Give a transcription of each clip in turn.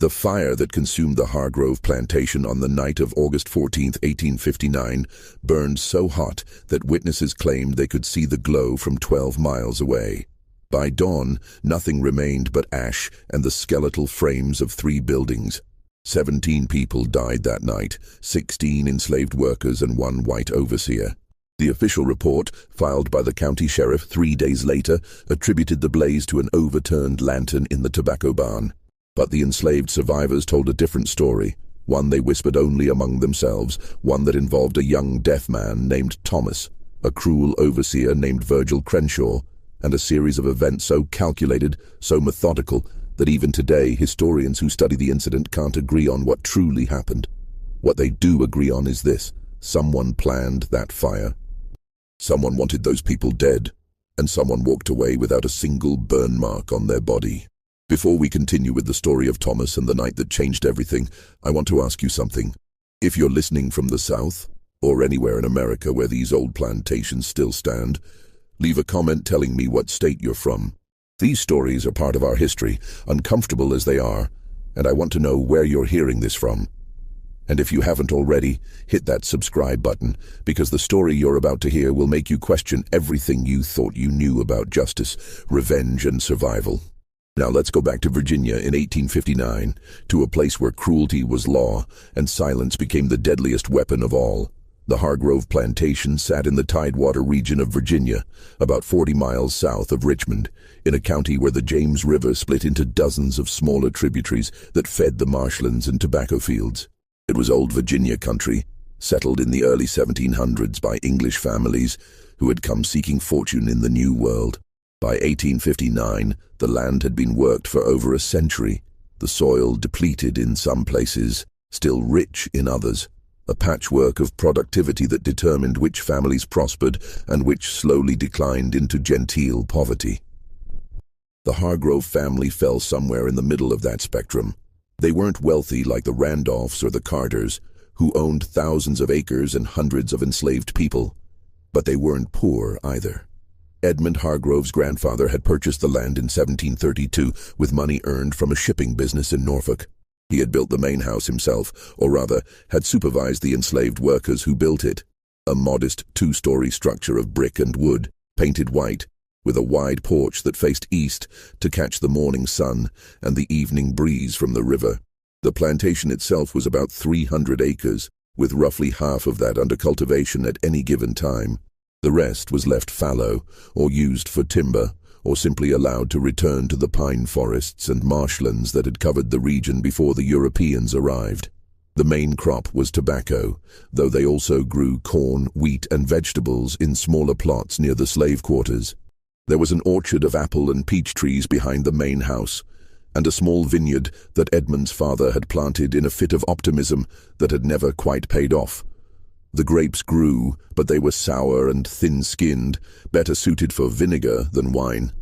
The fire that consumed the Hargrove plantation on the night of August 14, 1859, burned so hot that witnesses claimed they could see the glow from 12 miles away. By dawn, nothing remained but ash and the skeletal frames of 3 buildings. 17 people died that night, 16 enslaved workers and 1 white overseer. The official report, filed by the county sheriff 3 days later, attributed the blaze to an overturned lantern in the tobacco barn. But the enslaved survivors told a different story, one they whispered only among themselves, one that involved a young deaf man named Thomas, a cruel overseer named Virgil Crenshaw, and a series of events so calculated, so methodical, that even today historians who study the incident can't agree on what truly happened. What they do agree on is this: someone planned that fire. Someone wanted those people dead, and someone walked away without a single burn mark on their body. Before we continue with the story of Thomas and the night that changed everything, I want to ask you something. If you're listening from the South, or anywhere in America where these old plantations still stand, leave a comment telling me what state you're from. These stories are part of our history, uncomfortable as they are, and I want to know where you're hearing this from. And if you haven't already, hit that subscribe button, because the story you're about to hear will make you question everything you thought you knew about justice, revenge, and survival. Now let's go back to Virginia in 1859, to a place where cruelty was law and silence became the deadliest weapon of all. The Hargrove Plantation sat in the Tidewater region of Virginia, about 40 miles south of Richmond, in a county where the James River split into dozens of smaller tributaries that fed the marshlands and tobacco fields. It was old Virginia country, settled in the early 1700s by English families who had come seeking fortune in the New World. By 1859, the land had been worked for over a century, the soil depleted in some places, still rich in others, a patchwork of productivity that determined which families prospered and which slowly declined into genteel poverty. The Hargrove family fell somewhere in the middle of that spectrum. They weren't wealthy like the Randolphs or the Carters, who owned thousands of acres and hundreds of enslaved people, but they weren't poor either. Edmund Hargrove's grandfather had purchased the land in 1732 with money earned from a shipping business in Norfolk. He had built the main house himself, or rather, had supervised the enslaved workers who built it, a modest 2-story structure of brick and wood, painted white, with a wide porch that faced east to catch the morning sun and the evening breeze from the river. The plantation itself was about 300 acres, with roughly half of that under cultivation at any given time. The rest was left fallow, or used for timber, or simply allowed to return to the pine forests and marshlands that had covered the region before the Europeans arrived. The main crop was tobacco, though they also grew corn, wheat, and vegetables in smaller plots near the slave quarters. There was an orchard of apple and peach trees behind the main house, and a small vineyard that Edmund's father had planted in a fit of optimism that had never quite paid off. The grapes grew, but they were sour and thin-skinned, better suited for vinegar than wine.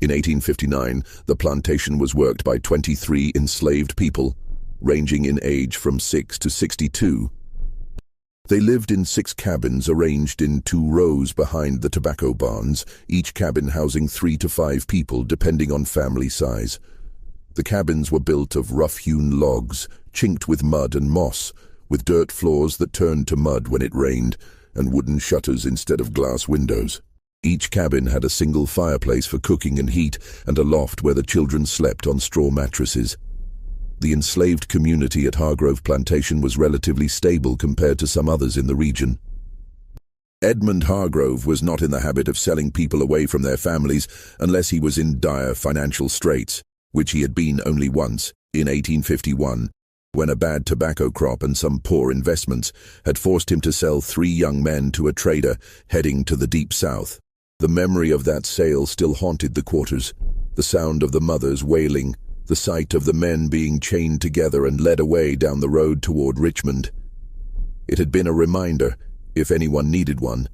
In 1859, the plantation was worked by 23 enslaved people, ranging in age from 6 to 62. They lived in 6 cabins arranged in 2 rows behind the tobacco barns, each cabin housing 3 to 5 people depending on family size. The cabins were built of rough-hewn logs, chinked with mud and moss, with dirt floors that turned to mud when it rained, and wooden shutters instead of glass windows. Each cabin had a single fireplace for cooking and heat, and a loft where the children slept on straw mattresses. The enslaved community at Hargrove Plantation was relatively stable compared to some others in the region. Edmund Hargrove was not in the habit of selling people away from their families unless he was in dire financial straits, which he had been only once, in 1851. When a bad tobacco crop and some poor investments had forced him to sell 3 young men to a trader heading to the deep south. The memory of that sale still haunted the quarters, the sound of the mothers wailing, the sight of the men being chained together and led away down the road toward Richmond. It had been a reminder, if anyone needed one,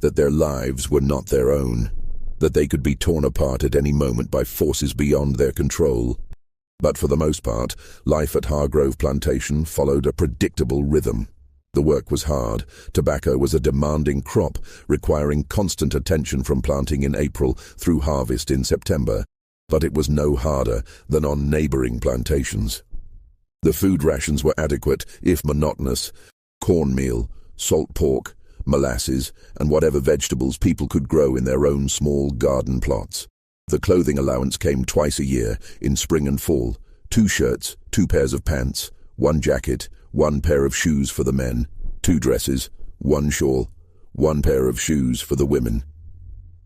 that their lives were not their own, that they could be torn apart at any moment by forces beyond their control. But for the most part, life at Hargrove Plantation followed a predictable rhythm. The work was hard. Tobacco was a demanding crop, requiring constant attention from planting in April through harvest in September. but it was no harder than on neighboring plantations. The food rations were adequate, if monotonous: cornmeal, salt pork, molasses, and whatever vegetables people could grow in their own small garden plots. The clothing allowance came twice a year, in spring and fall: 2 shirts, 2 pairs of pants, 1 jacket, 1 pair of shoes for the men, 2 dresses, 1 shawl, 1 pair of shoes for the women.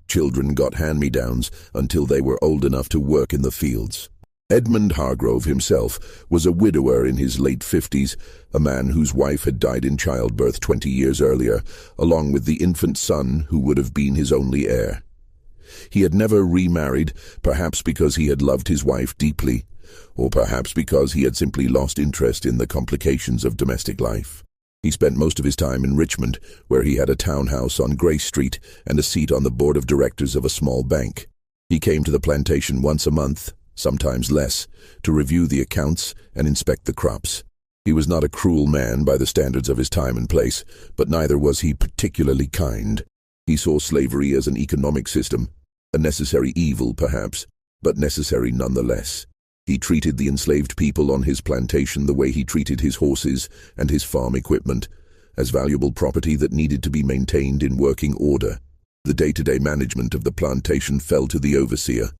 Children got hand-me-downs until they were old enough to work in the fields. Edmund Hargrove himself was a widower in his late 50s, a man whose wife had died in childbirth 20 years earlier, along with the infant son who would have been his only heir. He had never remarried, perhaps because he had loved his wife deeply, or perhaps because he had simply lost interest in the complications of domestic life. He spent most of his time in Richmond, where he had a townhouse on Grace Street and a seat on the board of directors of a small bank. He came to the plantation once a month, sometimes less, to review the accounts and inspect the crops. He was not a cruel man by the standards of his time and place, but neither was he particularly kind. He saw slavery as an economic system, a necessary evil perhaps, but necessary nonetheless. He treated the enslaved people on his plantation the way he treated his horses and his farm equipment, as valuable property that needed to be maintained in working order. The day-to-day management of the plantation fell to the overseer,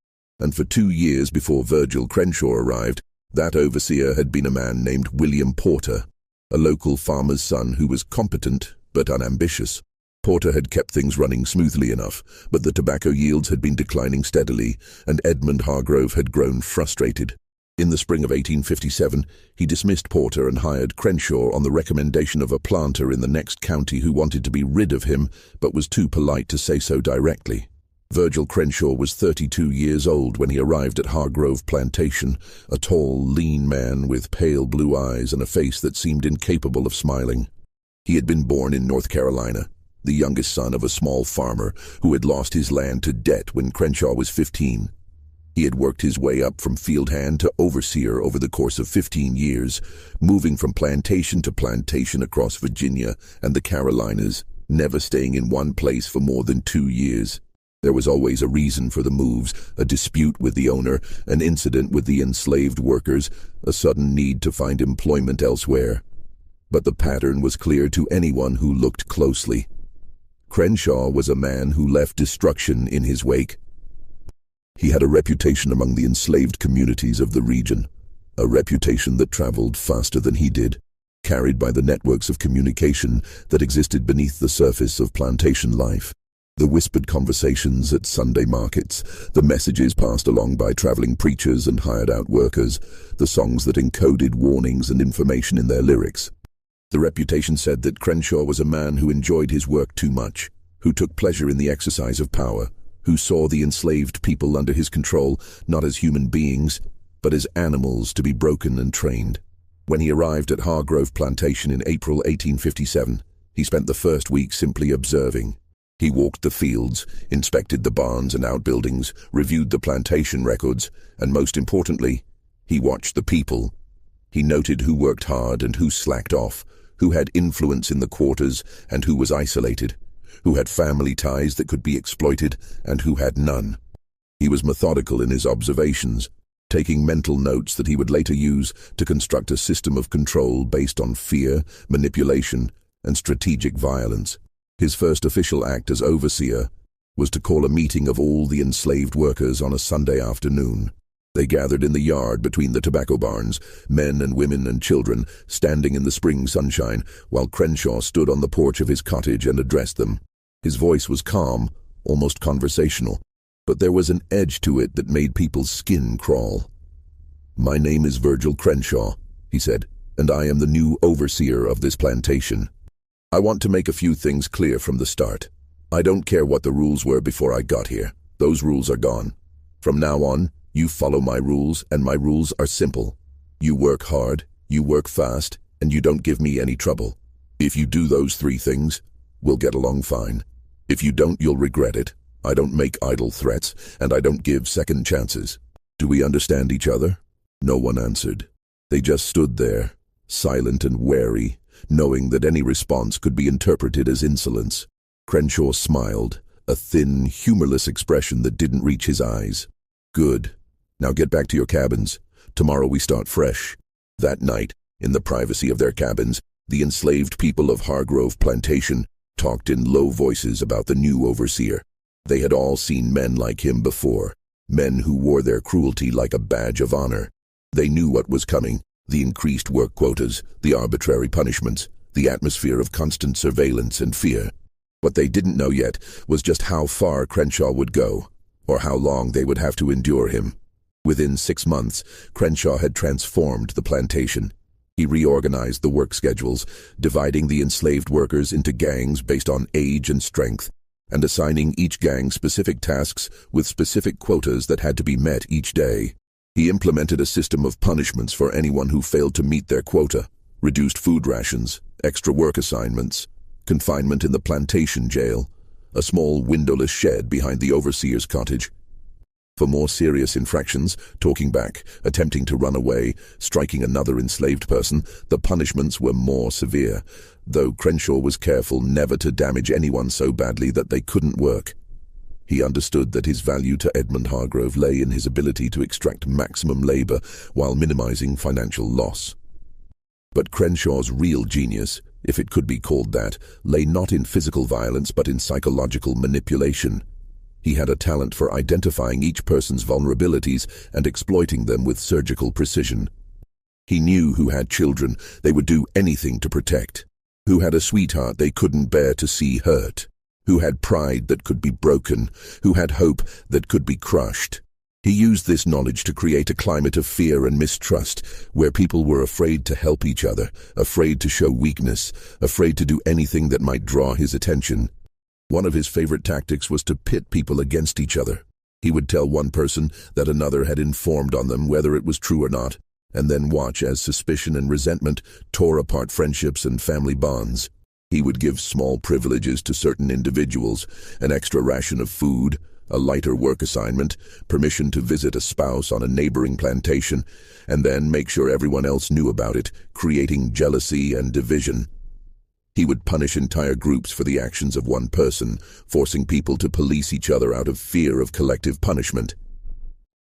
and for 2 years before Virgil Crenshaw arrived, that overseer had been a man named William Porter, a local farmer's son who was competent but unambitious. Porter had kept things running smoothly enough, but the tobacco yields had been declining steadily, and Edmund Hargrove had grown frustrated. In the spring of 1857, he dismissed Porter and hired Crenshaw on the recommendation of a planter in the next county who wanted to be rid of him, but was too polite to say so directly. Virgil Crenshaw was 32 years old when he arrived at Hargrove Plantation, a tall, lean man with pale blue eyes and a face that seemed incapable of smiling. He had been born in North Carolina, the youngest son of a small farmer who had lost his land to debt when Crenshaw was 15. He had worked his way up from field hand to overseer over the course of 15 years, moving from plantation to plantation across Virginia and the Carolinas, never staying in one place for more than 2 years. There was always a reason for the moves: a dispute with the owner, an incident with the enslaved workers, a sudden need to find employment elsewhere. But the pattern was clear to anyone who looked closely. Crenshaw was a man who left destruction in his wake. He had a reputation among the enslaved communities of the region, a reputation that traveled faster than he did, carried by the networks of communication that existed beneath the surface of plantation life. The whispered conversations at Sunday markets, the messages passed along by traveling preachers and hired-out workers, the songs that encoded warnings and information in their lyrics. The reputation said that Crenshaw was a man who enjoyed his work too much, who took pleasure in the exercise of power, who saw the enslaved people under his control not as human beings, but as animals to be broken and trained. When he arrived at Hargrove Plantation in April 1857, he spent the first week simply observing. He walked the fields, inspected the barns and outbuildings, reviewed the plantation records, and most importantly, he watched the people. He noted who worked hard and who slacked off, who had influence in the quarters and who was isolated, who had family ties that could be exploited and who had none. He was methodical in his observations, taking mental notes that he would later use to construct a system of control based on fear, manipulation, and strategic violence. His first official act as overseer was to call a meeting of all the enslaved workers on a Sunday afternoon. They gathered in the yard between the tobacco barns, men and women and children, standing in the spring sunshine, while Crenshaw stood on the porch of his cottage and addressed them. His voice was calm, almost conversational, but there was an edge to it that made people's skin crawl. "My name is Virgil Crenshaw," he said, "and I am the new overseer of this plantation. I want to make a few things clear from the start. I don't care what the rules were before I got here. Those rules are gone. From now on, you follow my rules, and my rules are simple. You work hard, you work fast, and you don't give me any trouble. If you do those 3 things, we'll get along fine. If you don't, you'll regret it. I don't make idle threats, and I don't give second chances. Do we understand each other?" No one answered. They just stood there, silent and wary, knowing that any response could be interpreted as insolence. Crenshaw smiled, a thin, humorless expression that didn't reach his eyes. "Good," Now get back to your cabins. Tomorrow we start fresh." That night, in the privacy of their cabins, the enslaved people of Hargrove Plantation talked in low voices about the new overseer. They had all seen men like him before, men who wore their cruelty like a badge of honor. They knew what was coming: the increased work quotas, the arbitrary punishments, the atmosphere of constant surveillance and fear. What they didn't know yet was just how far Crenshaw would go, or how long they would have to endure him. Within 6 months, Crenshaw had transformed the plantation. He reorganized the work schedules, dividing the enslaved workers into gangs based on age and strength, and assigning each gang specific tasks with specific quotas that had to be met each day. He implemented a system of punishments for anyone who failed to meet their quota: reduced food rations, extra work assignments, confinement in the plantation jail, a small windowless shed behind the overseer's cottage. For more serious infractions, talking back, attempting to run away, striking another enslaved person, the punishments were more severe, though Crenshaw was careful never to damage anyone so badly that they couldn't work. He understood that his value to Edmund Hargrove lay in his ability to extract maximum labor while minimizing financial loss. But Crenshaw's real genius, if it could be called that, lay not in physical violence but in psychological manipulation. He had a talent for identifying each person's vulnerabilities and exploiting them with surgical precision. He knew who had children they would do anything to protect, who had a sweetheart they couldn't bear to see hurt, who had pride that could be broken, who had hope that could be crushed. He used this knowledge to create a climate of fear and mistrust, where people were afraid to help each other, afraid to show weakness, afraid to do anything that might draw his attention. One of his favorite tactics was to pit people against each other. He would tell one person that another had informed on them, whether it was true or not, and then watch as suspicion and resentment tore apart friendships and family bonds. He would give small privileges to certain individuals: an extra ration of food, a lighter work assignment, permission to visit a spouse on a neighboring plantation, and then make sure everyone else knew about it, creating jealousy and division. He would punish entire groups for the actions of one person, forcing people to police each other out of fear of collective punishment.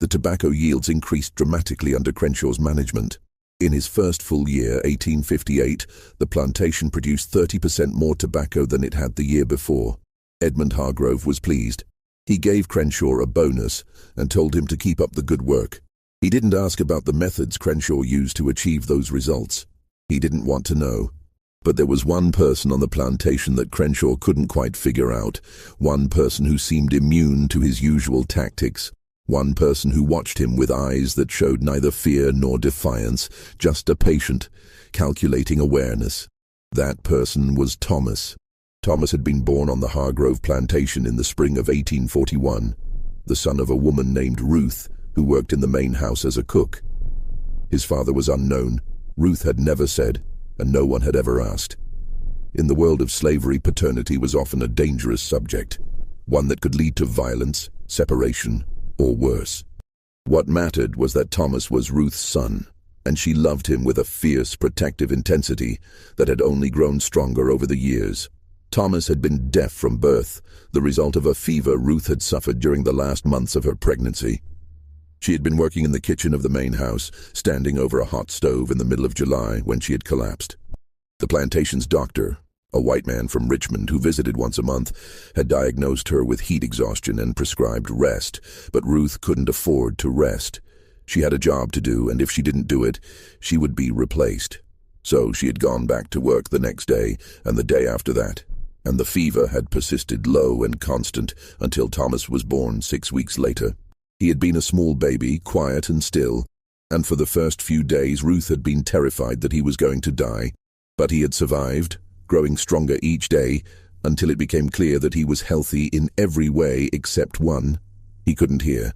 The tobacco yields increased dramatically under Crenshaw's management. In his first full year, 1858, the plantation produced 30% more tobacco than it had the year before. Edmund Hargrove was pleased. He gave Crenshaw a bonus and told him to keep up the good work. He didn't ask about the methods Crenshaw used to achieve those results. He didn't want to know. But there was one person on the plantation that Crenshaw couldn't quite figure out, one person who seemed immune to his usual tactics, one person who watched him with eyes that showed neither fear nor defiance, just a patient, calculating awareness. That person was Thomas. Thomas had been born on the Hargrove Plantation in the spring of 1841, the son of a woman named Ruth, who worked in the main house as a cook. His father was unknown. Ruth had never said, and no one had ever asked. In the world of slavery, paternity was often a dangerous subject, one that could lead to violence, separation, or worse. What mattered was that Thomas was Ruth's son, and she loved him with a fierce, protective intensity that had only grown stronger over the years. Thomas had been deaf from birth, the result of a fever Ruth had suffered during the last months of her pregnancy. She had been working in the kitchen of the main house, standing over a hot stove in the middle of July when she had collapsed. The plantation's doctor, a white man from Richmond who visited once a month, had diagnosed her with heat exhaustion and prescribed rest, but Ruth couldn't afford to rest. She had a job to do, and if she didn't do it, she would be replaced. So she had gone back to work the next day and the day after that, and the fever had persisted low and constant until Thomas was born 6 weeks later. He had been a small baby, quiet and still, and for the first few days Ruth had been terrified that he was going to die. But he had survived, growing stronger each day, until it became clear that he was healthy in every way except one: he couldn't hear.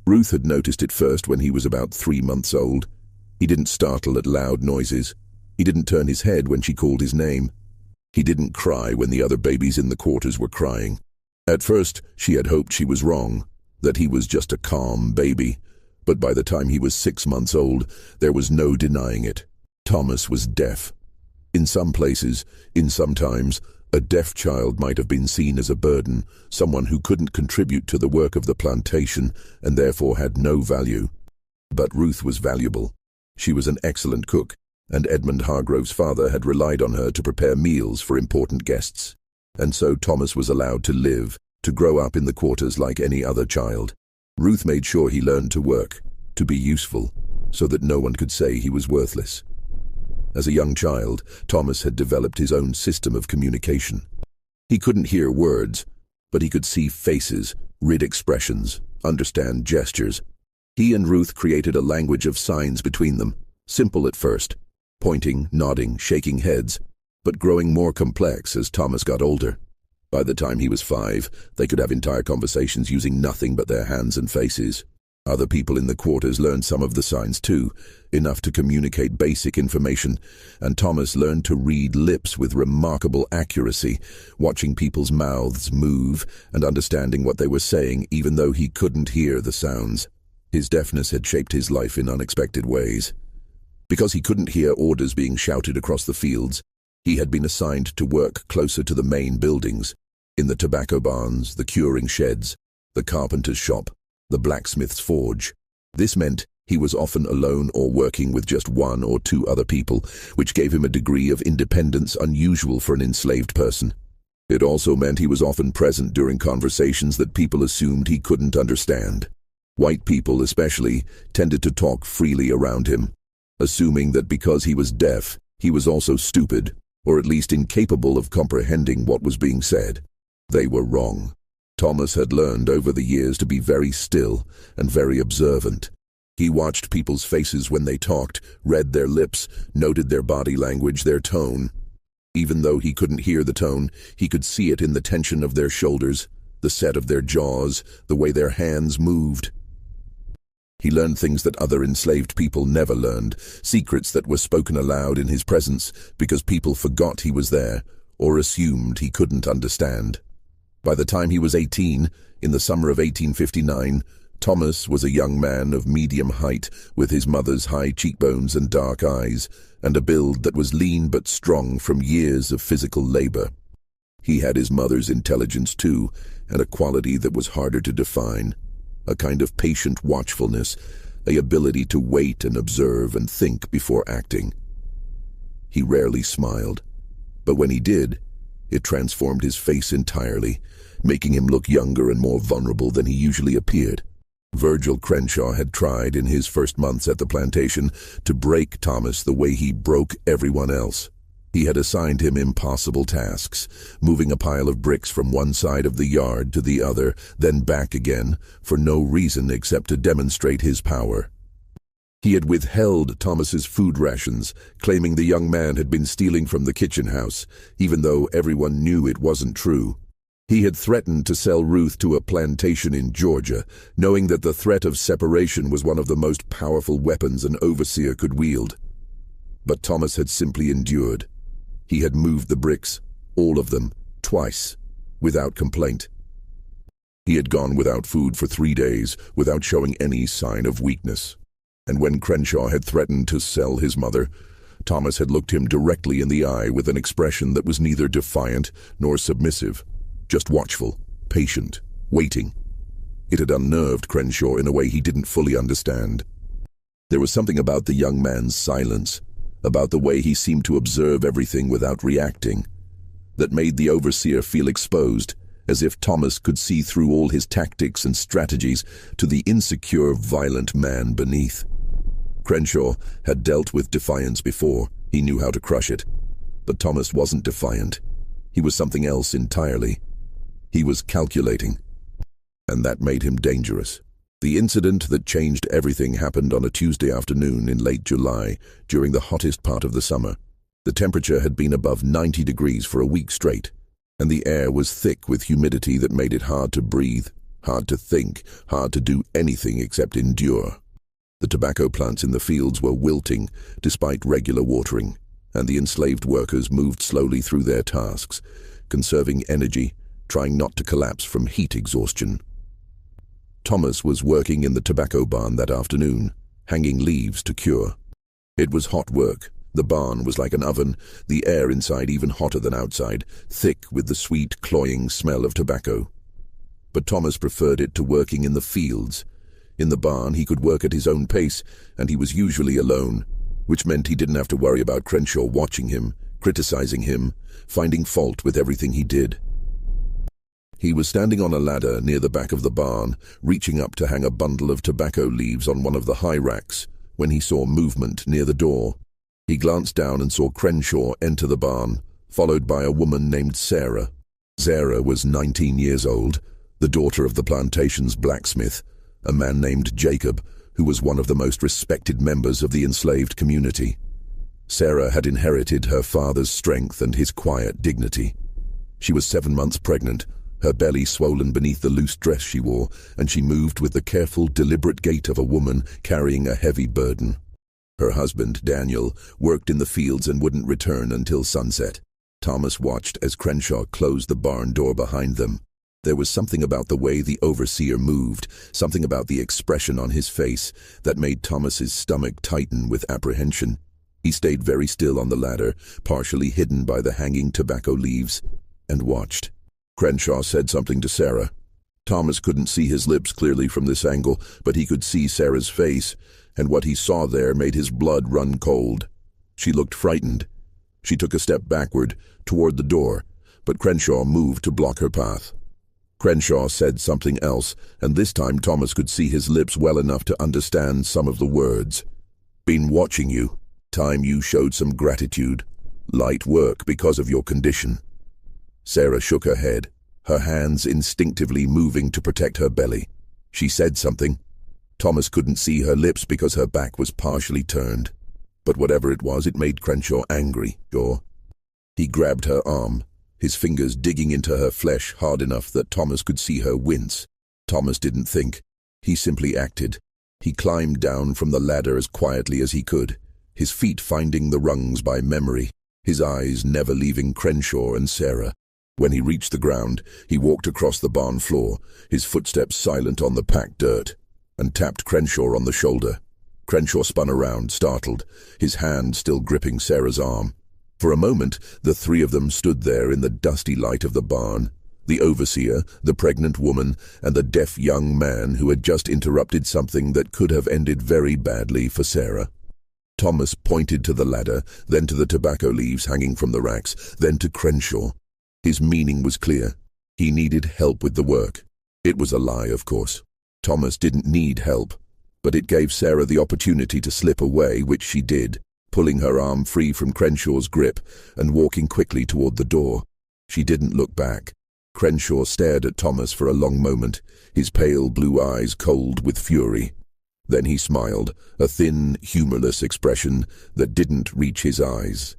Ruth had noticed it first when he was about 3 months old. He didn't startle at loud noises. He didn't turn his head when she called his name. He didn't cry when the other babies in the quarters were crying. At first, she had hoped she was wrong, that he was just a calm baby, but by the time he was 6 months old, there was no denying it. Thomas was deaf. In some places, in some times, A deaf child might have been seen as a burden, someone who couldn't contribute to the work of the plantation and therefore had no value. But Ruth was valuable. She was an excellent cook, and Edmund Hargrove's father had relied on her to prepare meals for important guests. And so Thomas was allowed to live, to grow up in the quarters like any other child. Ruth made sure he learned to work, to be useful, so that no one could say he was worthless. As a young child, Thomas had developed his own system of communication. He couldn't hear words, but he could see faces, read expressions, understand gestures. He and Ruth created a language of signs between them, simple at first, pointing, nodding, shaking heads, but growing more complex as Thomas got older. By the time he was 5, they could have entire conversations using nothing but their hands and faces. Other people in the quarters learned some of the signs too, enough to communicate basic information, and Thomas learned to read lips with remarkable accuracy, watching people's mouths move and understanding what they were saying even though he couldn't hear the sounds. His deafness had shaped his life in unexpected ways. Because he couldn't hear orders being shouted across the fields, he had been assigned to work closer to the main buildings, in the tobacco barns, the curing sheds, the carpenter's shop, the blacksmith's forge. This meant he was often alone or working with just 1 or 2 other people, which gave him a degree of independence unusual for an enslaved person. It also meant he was often present during conversations that people assumed he couldn't understand. White people especially tended to talk freely around him, assuming that because he was deaf, he was also stupid, or at least incapable of comprehending what was being said. They were wrong. Thomas had learned over the years to be very still and very observant. He watched people's faces when they talked, read their lips, noted their body language, their tone. Even though he couldn't hear the tone, he could see it in the tension of their shoulders, the set of their jaws, the way their hands moved. He learned things that other enslaved people never learned, secrets that were spoken aloud in his presence because people forgot he was there or assumed he couldn't understand. By the time he was 18, in the summer of 1859, Thomas was a young man of medium height with his mother's high cheekbones and dark eyes, and a build that was lean but strong from years of physical labor. He had his mother's intelligence too, and a quality that was harder to define, a kind of patient watchfulness, an ability to wait and observe and think before acting. He rarely smiled, but when he did, it transformed his face entirely, making him look younger and more vulnerable than he usually appeared. Virgil Crenshaw had tried in his first months at the plantation to break Thomas the way he broke everyone else. He had assigned him impossible tasks, moving a pile of bricks from one side of the yard to the other, then back again, for no reason except to demonstrate his power. He had withheld Thomas's food rations, claiming the young man had been stealing from the kitchen house, even though everyone knew it wasn't true. He had threatened to sell Ruth to a plantation in Georgia, knowing that the threat of separation was one of the most powerful weapons an overseer could wield. But Thomas had simply endured. He had moved the bricks, all of them, twice, without complaint. He had gone without food for 3 days, without showing any sign of weakness. And when Crenshaw had threatened to sell his mother, Thomas had looked him directly in the eye with an expression that was neither defiant nor submissive, just watchful, patient, waiting. It had unnerved Crenshaw in a way he didn't fully understand. There was something about the young man's silence, about the way he seemed to observe everything without reacting, that made the overseer feel exposed, as if Thomas could see through all his tactics and strategies to the insecure, violent man beneath. Crenshaw had dealt with defiance before. He knew how to crush it. But Thomas wasn't defiant. He was something else entirely. He was calculating. And that made him dangerous. The incident that changed everything happened on a Tuesday afternoon in late July, during the hottest part of the summer. The temperature had been above 90 degrees for a week straight, and the air was thick with humidity that made it hard to breathe, hard to think, hard to do anything except endure. The tobacco plants in the fields were wilting despite regular watering, and the enslaved workers moved slowly through their tasks, conserving energy, trying not to collapse from heat exhaustion. Thomas was working in the tobacco barn that afternoon, hanging leaves to cure. It was hot work, The barn was like an oven, the air inside even hotter than outside, thick with the sweet, cloying smell of tobacco. But Thomas preferred it to working in the fields. In the barn, he could work at his own pace, and he was usually alone, which meant he didn't have to worry about Crenshaw watching him, criticizing him, finding fault with everything he did. He was standing on a ladder near the back of the barn, reaching up to hang a bundle of tobacco leaves on one of the high racks, when he saw movement near the door. He glanced down and saw Crenshaw enter the barn, followed by a woman named Sarah. Sarah was 19 years old, the daughter of the plantation's blacksmith, a man named Jacob, who was one of the most respected members of the enslaved community. Sarah had inherited her father's strength and his quiet dignity. She was 7 months pregnant, her belly swollen beneath the loose dress she wore, and she moved with the careful, deliberate gait of a woman carrying a heavy burden. Her husband, Daniel, worked in the fields and wouldn't return until sunset. Thomas watched as Crenshaw closed the barn door behind them. There was something about the way the overseer moved, something about the expression on his face, that made Thomas's stomach tighten with apprehension. He stayed very still on the ladder, partially hidden by the hanging tobacco leaves, and watched. Crenshaw said something to Sarah. Thomas couldn't see his lips clearly from this angle, but he could see Sarah's face, and what he saw there made his blood run cold. She looked frightened. She took a step backward, toward the door, but Crenshaw moved to block her path. Crenshaw said something else, and this time Thomas could see his lips well enough to understand some of the words. "Been watching you. Time you showed some gratitude. Light work because of your condition." Sarah shook her head, her hands instinctively moving to protect her belly. She said something. Thomas couldn't see her lips because her back was partially turned. But whatever it was, it made Crenshaw angry. He grabbed her arm, his fingers digging into her flesh hard enough that Thomas could see her wince. Thomas didn't think. He simply acted. He climbed down from the ladder as quietly as he could, his feet finding the rungs by memory, his eyes never leaving Crenshaw and Sarah. When he reached the ground, he walked across the barn floor, his footsteps silent on the packed dirt, and tapped Crenshaw on the shoulder. Crenshaw spun around, startled, his hand still gripping Sarah's arm. For a moment, the three of them stood there in the dusty light of the barn, the overseer, the pregnant woman, and the deaf young man who had just interrupted something that could have ended very badly for Sarah. Thomas pointed to the ladder, then to the tobacco leaves hanging from the racks, then to Crenshaw. His meaning was clear. He needed help with the work. It was a lie, of course. Thomas didn't need help, but it gave Sarah the opportunity to slip away, which she did, pulling her arm free from Crenshaw's grip and walking quickly toward the door. She didn't look back. Crenshaw stared at Thomas for a long moment, his pale blue eyes cold with fury. Then he smiled, a thin, humorless expression that didn't reach his eyes.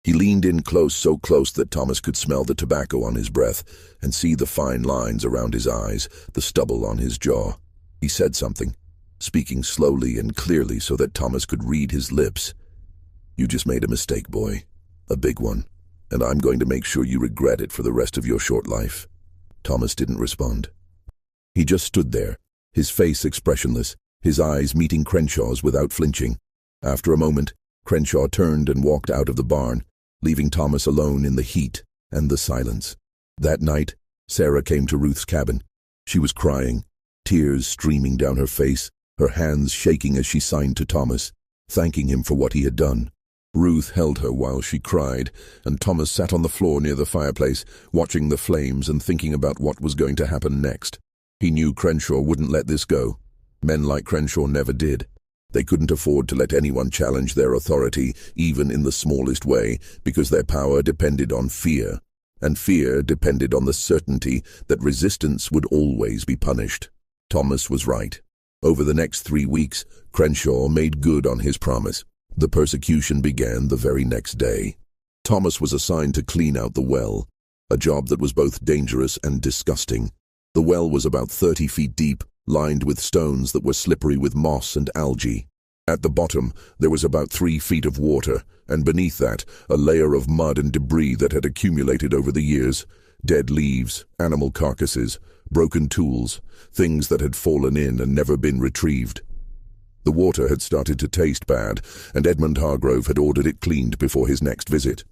He leaned in close, so close that Thomas could smell the tobacco on his breath and see the fine lines around his eyes, the stubble on his jaw. He said something, speaking slowly and clearly so that Thomas could read his lips. "You just made a mistake, boy. A big one. And I'm going to make sure you regret it for the rest of your short life." Thomas didn't respond. He just stood there, his face expressionless, his eyes meeting Crenshaw's without flinching. After a moment, Crenshaw turned and walked out of the barn, leaving Thomas alone in the heat and the silence. That night, Sarah came to Ruth's cabin. She was crying, tears streaming down her face, her hands shaking as she signed to Thomas, thanking him for what he had done. Ruth held her while she cried, and Thomas sat on the floor near the fireplace, watching the flames and thinking about what was going to happen next. He knew Crenshaw wouldn't let this go. Men like Crenshaw never did. They couldn't afford to let anyone challenge their authority, even in the smallest way, because their power depended on fear, and fear depended on the certainty that resistance would always be punished. Thomas was right. Over the next 3 weeks, Crenshaw made good on his promise. The persecution began the very next day. Thomas was assigned to clean out the well, a job that was both dangerous and disgusting. The well was about 30 feet deep, lined with stones that were slippery with moss and algae. At the bottom, there was about 3 feet of water, and beneath that, a layer of mud and debris that had accumulated over the years. Dead leaves, animal carcasses, broken tools, things that had fallen in and never been retrieved. The water had started to taste bad, and Edmund Hargrove had ordered it cleaned before his next visit.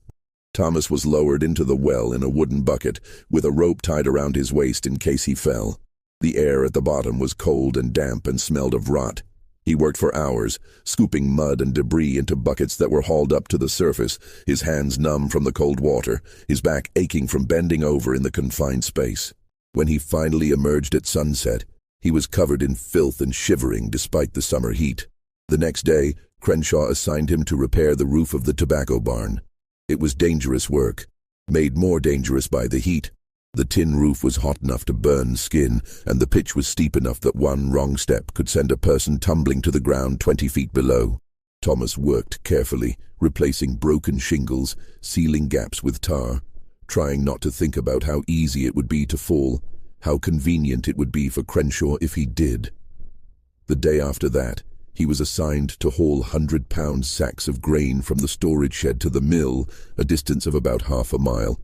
Thomas was lowered into the well in a wooden bucket, with a rope tied around his waist in case he fell. The air at the bottom was cold and damp and smelled of rot. He worked for hours, scooping mud and debris into buckets that were hauled up to the surface, his hands numb from the cold water, his back aching from bending over in the confined space. When he finally emerged at sunset, he was covered in filth and shivering despite the summer heat. The next day, Crenshaw assigned him to repair the roof of the tobacco barn. It was dangerous work, made more dangerous by the heat. The tin roof was hot enough to burn skin, and the pitch was steep enough that one wrong step could send a person tumbling to the ground 20 feet below. Thomas worked carefully, replacing broken shingles, sealing gaps with tar, trying not to think about how easy it would be to fall, how convenient it would be for Crenshaw if he did. The day after that, he was assigned to haul 100-pound sacks of grain from the storage shed to the mill, a distance of about half a mile.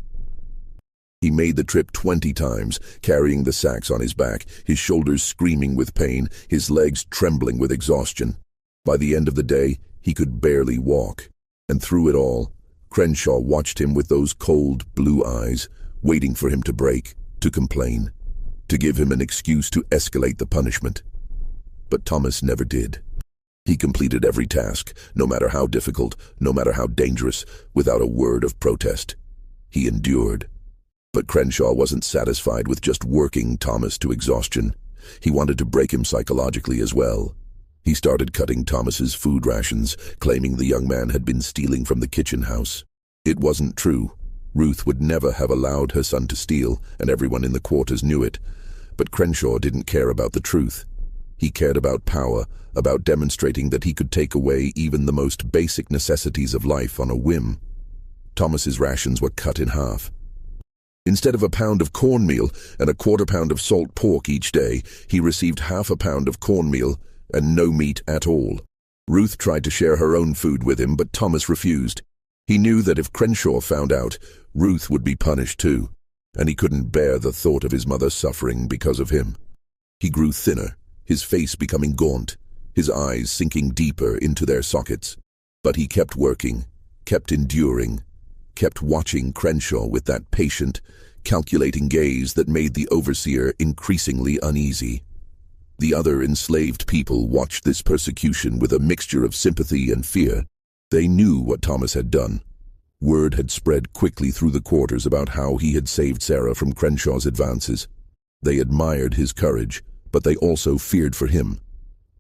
He made the trip 20 times, carrying the sacks on his back, his shoulders screaming with pain, his legs trembling with exhaustion. By the end of the day, he could barely walk. And through it all, Crenshaw watched him with those cold, blue eyes, waiting for him to break, to complain, to give him an excuse to escalate the punishment. But Thomas never did. He completed every task, no matter how difficult, no matter how dangerous, without a word of protest. He endured. But Crenshaw wasn't satisfied with just working Thomas to exhaustion. He wanted to break him psychologically as well. He started cutting Thomas's food rations, claiming the young man had been stealing from the kitchen house. It wasn't true. Ruth would never have allowed her son to steal, and everyone in the quarters knew it. But Crenshaw didn't care about the truth. He cared about power, about demonstrating that he could take away even the most basic necessities of life on a whim. Thomas's rations were cut in half. Instead of a pound of cornmeal and a quarter pound of salt pork each day, he received half a pound of cornmeal and no meat at all. Ruth tried to share her own food with him, but Thomas refused. He knew that if Crenshaw found out, Ruth would be punished too, and he couldn't bear the thought of his mother suffering because of him. He grew thinner, his face becoming gaunt, his eyes sinking deeper into their sockets. But he kept working, kept enduring, kept watching Crenshaw with that patient, calculating gaze that made the overseer increasingly uneasy. The other enslaved people watched this persecution with a mixture of sympathy and fear. They knew what Thomas had done. Word had spread quickly through the quarters about how he had saved Sarah from Crenshaw's advances. They admired his courage, but they also feared for him.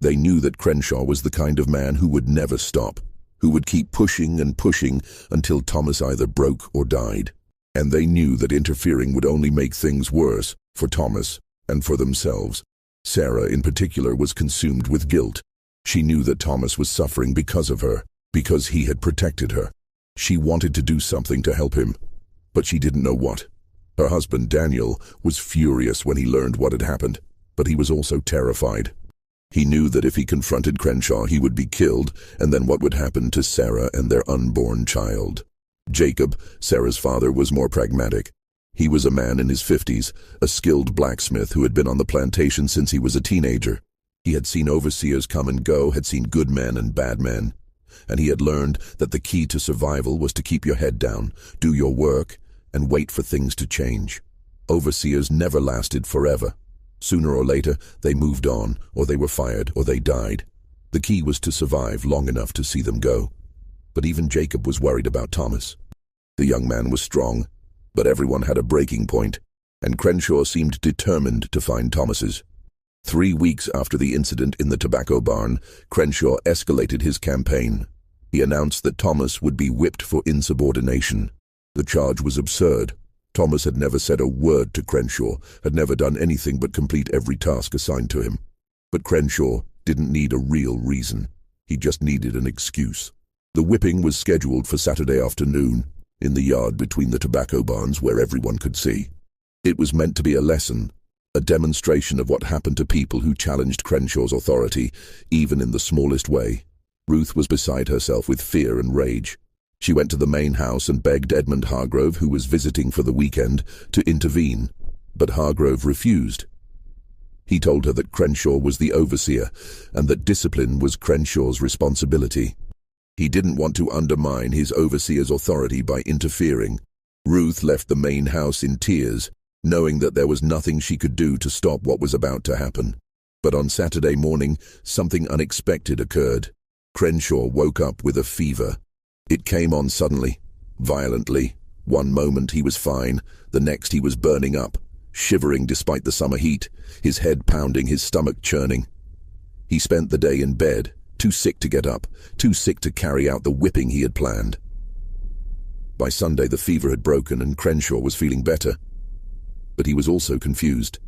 They knew that Crenshaw was the kind of man who would never stop, who would keep pushing and pushing until Thomas either broke or died. And they knew that interfering would only make things worse for Thomas and for themselves. Sarah, in particular, was consumed with guilt. She knew that Thomas was suffering because of her, because he had protected her. She wanted to do something to help him, but she didn't know what. Her husband, Daniel, was furious when he learned what had happened, but he was also terrified. He knew that if he confronted Crenshaw, he would be killed, and then what would happen to Sarah and their unborn child? Jacob, Sarah's father, was more pragmatic. He was a man in his 50s, a skilled blacksmith who had been on the plantation since he was a teenager. He had seen overseers come and go, had seen good men and bad men, and he had learned that the key to survival was to keep your head down, do your work, and wait for things to change. Overseers never lasted forever. Sooner or later, they moved on, or they were fired, or they died. The key was to survive long enough to see them go. But even Jacob was worried about Thomas. The young man was strong, but everyone had a breaking point, and Crenshaw seemed determined to find Thomas's. 3 weeks after the incident in the tobacco barn, Crenshaw escalated his campaign. He announced that Thomas would be whipped for insubordination. The charge was absurd. Thomas had never said a word to Crenshaw, had never done anything but complete every task assigned to him. But Crenshaw didn't need a real reason. He just needed an excuse. The whipping was scheduled for Saturday afternoon, in the yard between the tobacco barns where everyone could see. It was meant to be a lesson, a demonstration of what happened to people who challenged Crenshaw's authority, even in the smallest way. Ruth was beside herself with fear and rage. She went to the main house and begged Edmund Hargrove, who was visiting for the weekend, to intervene, but Hargrove refused. He told her that Crenshaw was the overseer and that discipline was Crenshaw's responsibility. He didn't want to undermine his overseer's authority by interfering. Ruth left the main house in tears, knowing that there was nothing she could do to stop what was about to happen. But on Saturday morning, something unexpected occurred. Crenshaw woke up with a fever. It came on suddenly, violently. One moment he was fine, the next he was burning up, shivering despite the summer heat, his head pounding, his stomach churning. He spent the day in bed, too sick to get up, too sick to carry out the whipping he had planned. By Sunday the fever had broken and Crenshaw was feeling better. But he was also confused.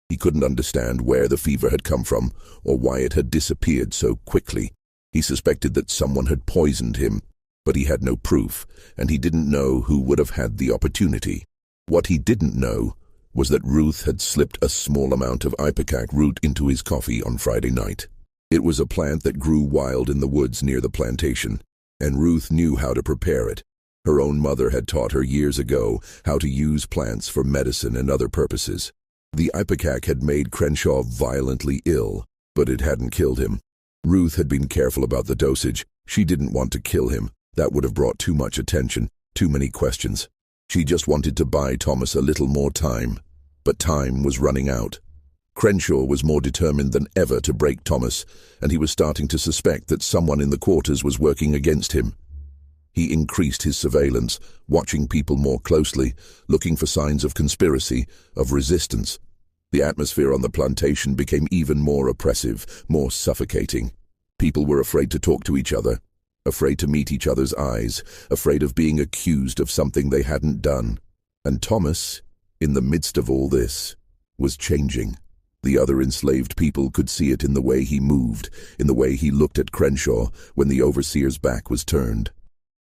He couldn't understand where the fever had come from or why it had disappeared so quickly. He suspected that someone had poisoned him, but he had no proof, and he didn't know who would have had the opportunity. What he didn't know was that Ruth had slipped a small amount of ipecac root into his coffee on Friday night. It was a plant that grew wild in the woods near the plantation, and Ruth knew how to prepare it. Her own mother had taught her years ago how to use plants for medicine and other purposes. The ipecac had made Crenshaw violently ill, but it hadn't killed him. Ruth had been careful about the dosage. She didn't want to kill him. That would have brought too much attention, too many questions. She just wanted to buy Thomas a little more time. But time was running out. Crenshaw was more determined than ever to break Thomas, and he was starting to suspect that someone in the quarters was working against him. He increased his surveillance, watching people more closely, looking for signs of conspiracy, of resistance. The atmosphere on the plantation became even more oppressive, more suffocating. People were afraid to talk to each other, afraid to meet each other's eyes, afraid of being accused of something they hadn't done. And Thomas, in the midst of all this, was changing. The other enslaved people could see it in the way he moved, in the way he looked at Crenshaw when the overseer's back was turned.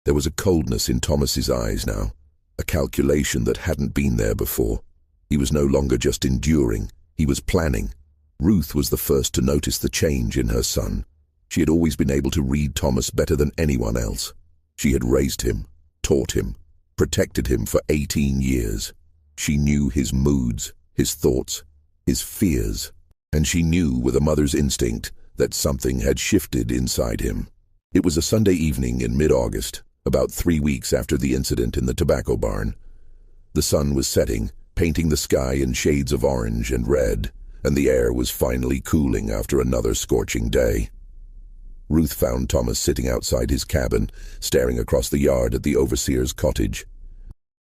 There was a coldness in Thomas's eyes now, a calculation that hadn't been there before. He was no longer just enduring, he was planning. Ruth was the first to notice the change in her son. She had always been able to read Thomas better than anyone else. She had raised him, taught him, protected him for 18 years. She knew his moods, his thoughts, his fears, and she knew with a mother's instinct that something had shifted inside him. It was a Sunday evening in mid-August, about 3 weeks after the incident in the tobacco barn. The sun was setting, painting the sky in shades of orange and red, and the air was finally cooling after another scorching day. Ruth found Thomas sitting outside his cabin, staring across the yard at the overseer's cottage.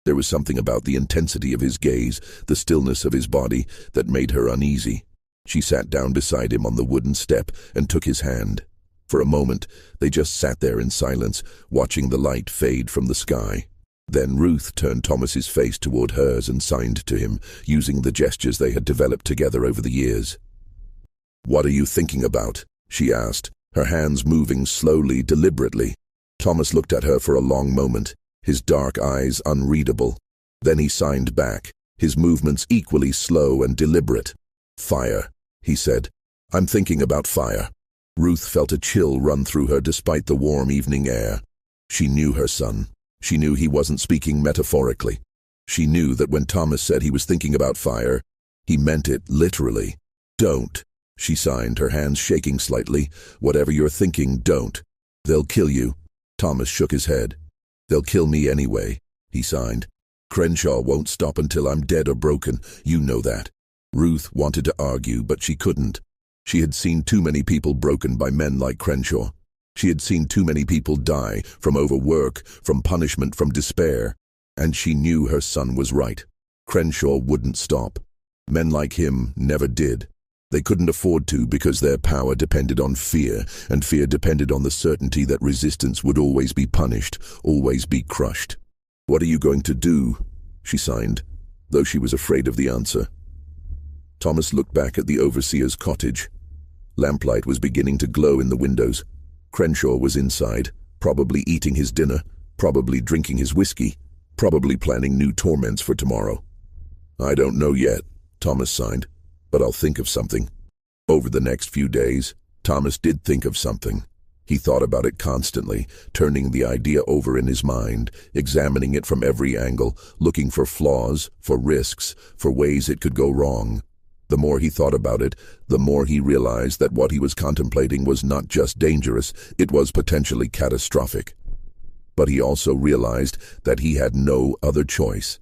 There was something about the intensity of his gaze, the stillness of his body, that made her uneasy. She sat down beside him on the wooden step and took his hand. For a moment, they just sat there in silence, watching the light fade from the sky. Then Ruth turned Thomas's face toward hers and signed to him, using the gestures they had developed together over the years. "What are you thinking about?" she asked, her hands moving slowly, deliberately. Thomas looked at her for a long moment, his dark eyes unreadable. Then he signed back, his movements equally slow and deliberate. "Fire," he said. "I'm thinking about fire." Ruth felt a chill run through her despite the warm evening air. She knew her son. She knew he wasn't speaking metaphorically. She knew that when Thomas said he was thinking about fire, he meant it literally. "Don't," she signed, her hands shaking slightly. "Whatever you're thinking, don't. They'll kill you." Thomas shook his head. "They'll kill me anyway," he signed. "Crenshaw won't stop until I'm dead or broken. You know that." Ruth wanted to argue, but she couldn't. She had seen too many people broken by men like Crenshaw. She had seen too many people die from overwork, from punishment, from despair. And she knew her son was right. Crenshaw wouldn't stop. Men like him never did. They couldn't afford to because their power depended on fear, and fear depended on the certainty that resistance would always be punished, always be crushed. "What are you going to do?" she signed, though she was afraid of the answer. Thomas looked back at the overseer's cottage. Lamplight was beginning to glow in the windows. Crenshaw was inside, probably eating his dinner, probably drinking his whiskey, probably planning new torments for tomorrow. "I don't know yet," Thomas signed, "but I'll think of something." Over the next few days, Thomas did think of something. He thought about it constantly, turning the idea over in his mind, examining it from every angle, looking for flaws, for risks, for ways it could go wrong. The more he thought about it, the more he realized that what he was contemplating was not just dangerous, it was potentially catastrophic. But he also realized that he had no other choice.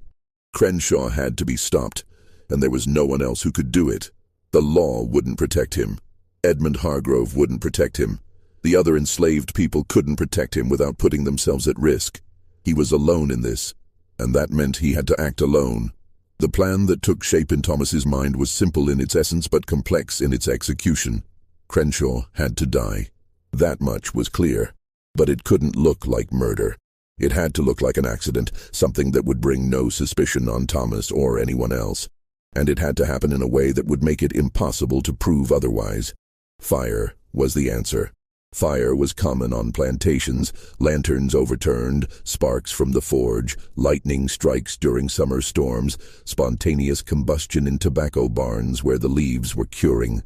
Crenshaw had to be stopped, and there was no one else who could do it. The law wouldn't protect him. Edmund Hargrove wouldn't protect him. The other enslaved people couldn't protect him without putting themselves at risk. He was alone in this, and that meant he had to act alone. The plan that took shape in Thomas's mind was simple in its essence but complex in its execution. Crenshaw had to die. That much was clear. But it couldn't look like murder. It had to look like an accident, something that would bring no suspicion on Thomas or anyone else. And it had to happen in a way that would make it impossible to prove otherwise. Fire was the answer. Fire was common on plantations, lanterns overturned, sparks from the forge, lightning strikes during summer storms, spontaneous combustion in tobacco barns where the leaves were curing.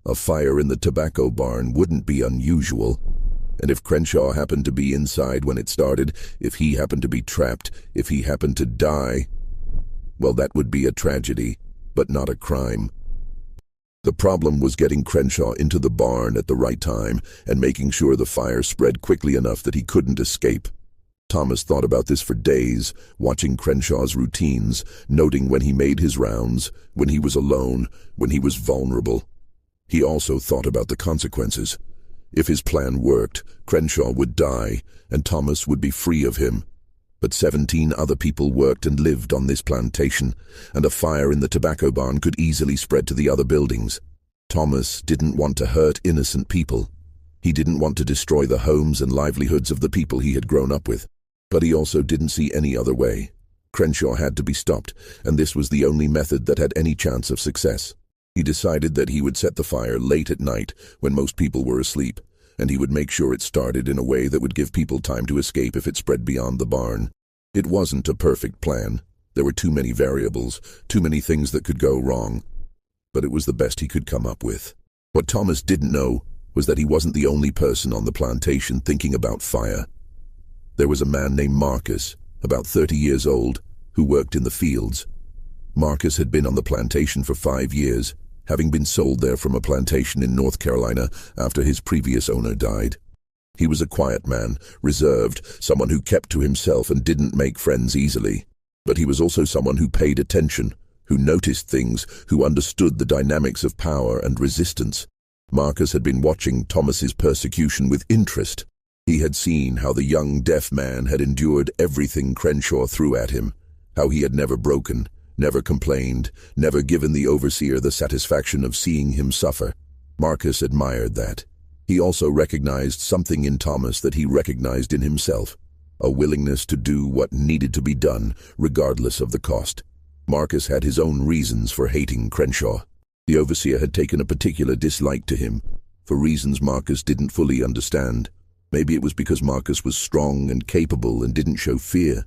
A fire in the tobacco barn wouldn't be unusual. And if Crenshaw happened to be inside when it started, if he happened to be trapped, if he happened to die, well, that would be a tragedy, but not a crime. The problem was getting Crenshaw into the barn at the right time and making sure the fire spread quickly enough that he couldn't escape. Thomas thought about this for days, watching Crenshaw's routines, noting when he made his rounds, when he was alone, when he was vulnerable. He also thought about the consequences. If his plan worked, Crenshaw would die, and Thomas would be free of him. But 17 other people worked and lived on this plantation, and a fire in the tobacco barn could easily spread to the other buildings. Thomas didn't want to hurt innocent people. He didn't want to destroy the homes and livelihoods of the people he had grown up with. But he also didn't see any other way. Crenshaw had to be stopped, and this was the only method that had any chance of success. He decided that he would set the fire late at night, when most people were asleep, and he would make sure it started in a way that would give people time to escape if it spread beyond the barn. It wasn't a perfect plan. There were too many variables, too many things that could go wrong. But it was the best he could come up with. What Thomas didn't know was that he wasn't the only person on the plantation thinking about fire. There was a man named Marcus, about 30 years old, who worked in the fields. Marcus had been on the plantation for 5 years, having been sold there from a plantation in North Carolina after his previous owner died. He was a quiet man, reserved, someone who kept to himself and didn't make friends easily. But he was also someone who paid attention, who noticed things, who understood the dynamics of power and resistance. Marcus had been watching Thomas's persecution with interest. He had seen how the young deaf man had endured everything Crenshaw threw at him, how he had never broken, never complained, never given the overseer the satisfaction of seeing him suffer. Marcus admired that. He also recognized something in Thomas that he recognized in himself, a willingness to do what needed to be done, regardless of the cost. Marcus had his own reasons for hating Crenshaw. The overseer had taken a particular dislike to him, for reasons Marcus didn't fully understand. Maybe it was because Marcus was strong and capable and didn't show fear.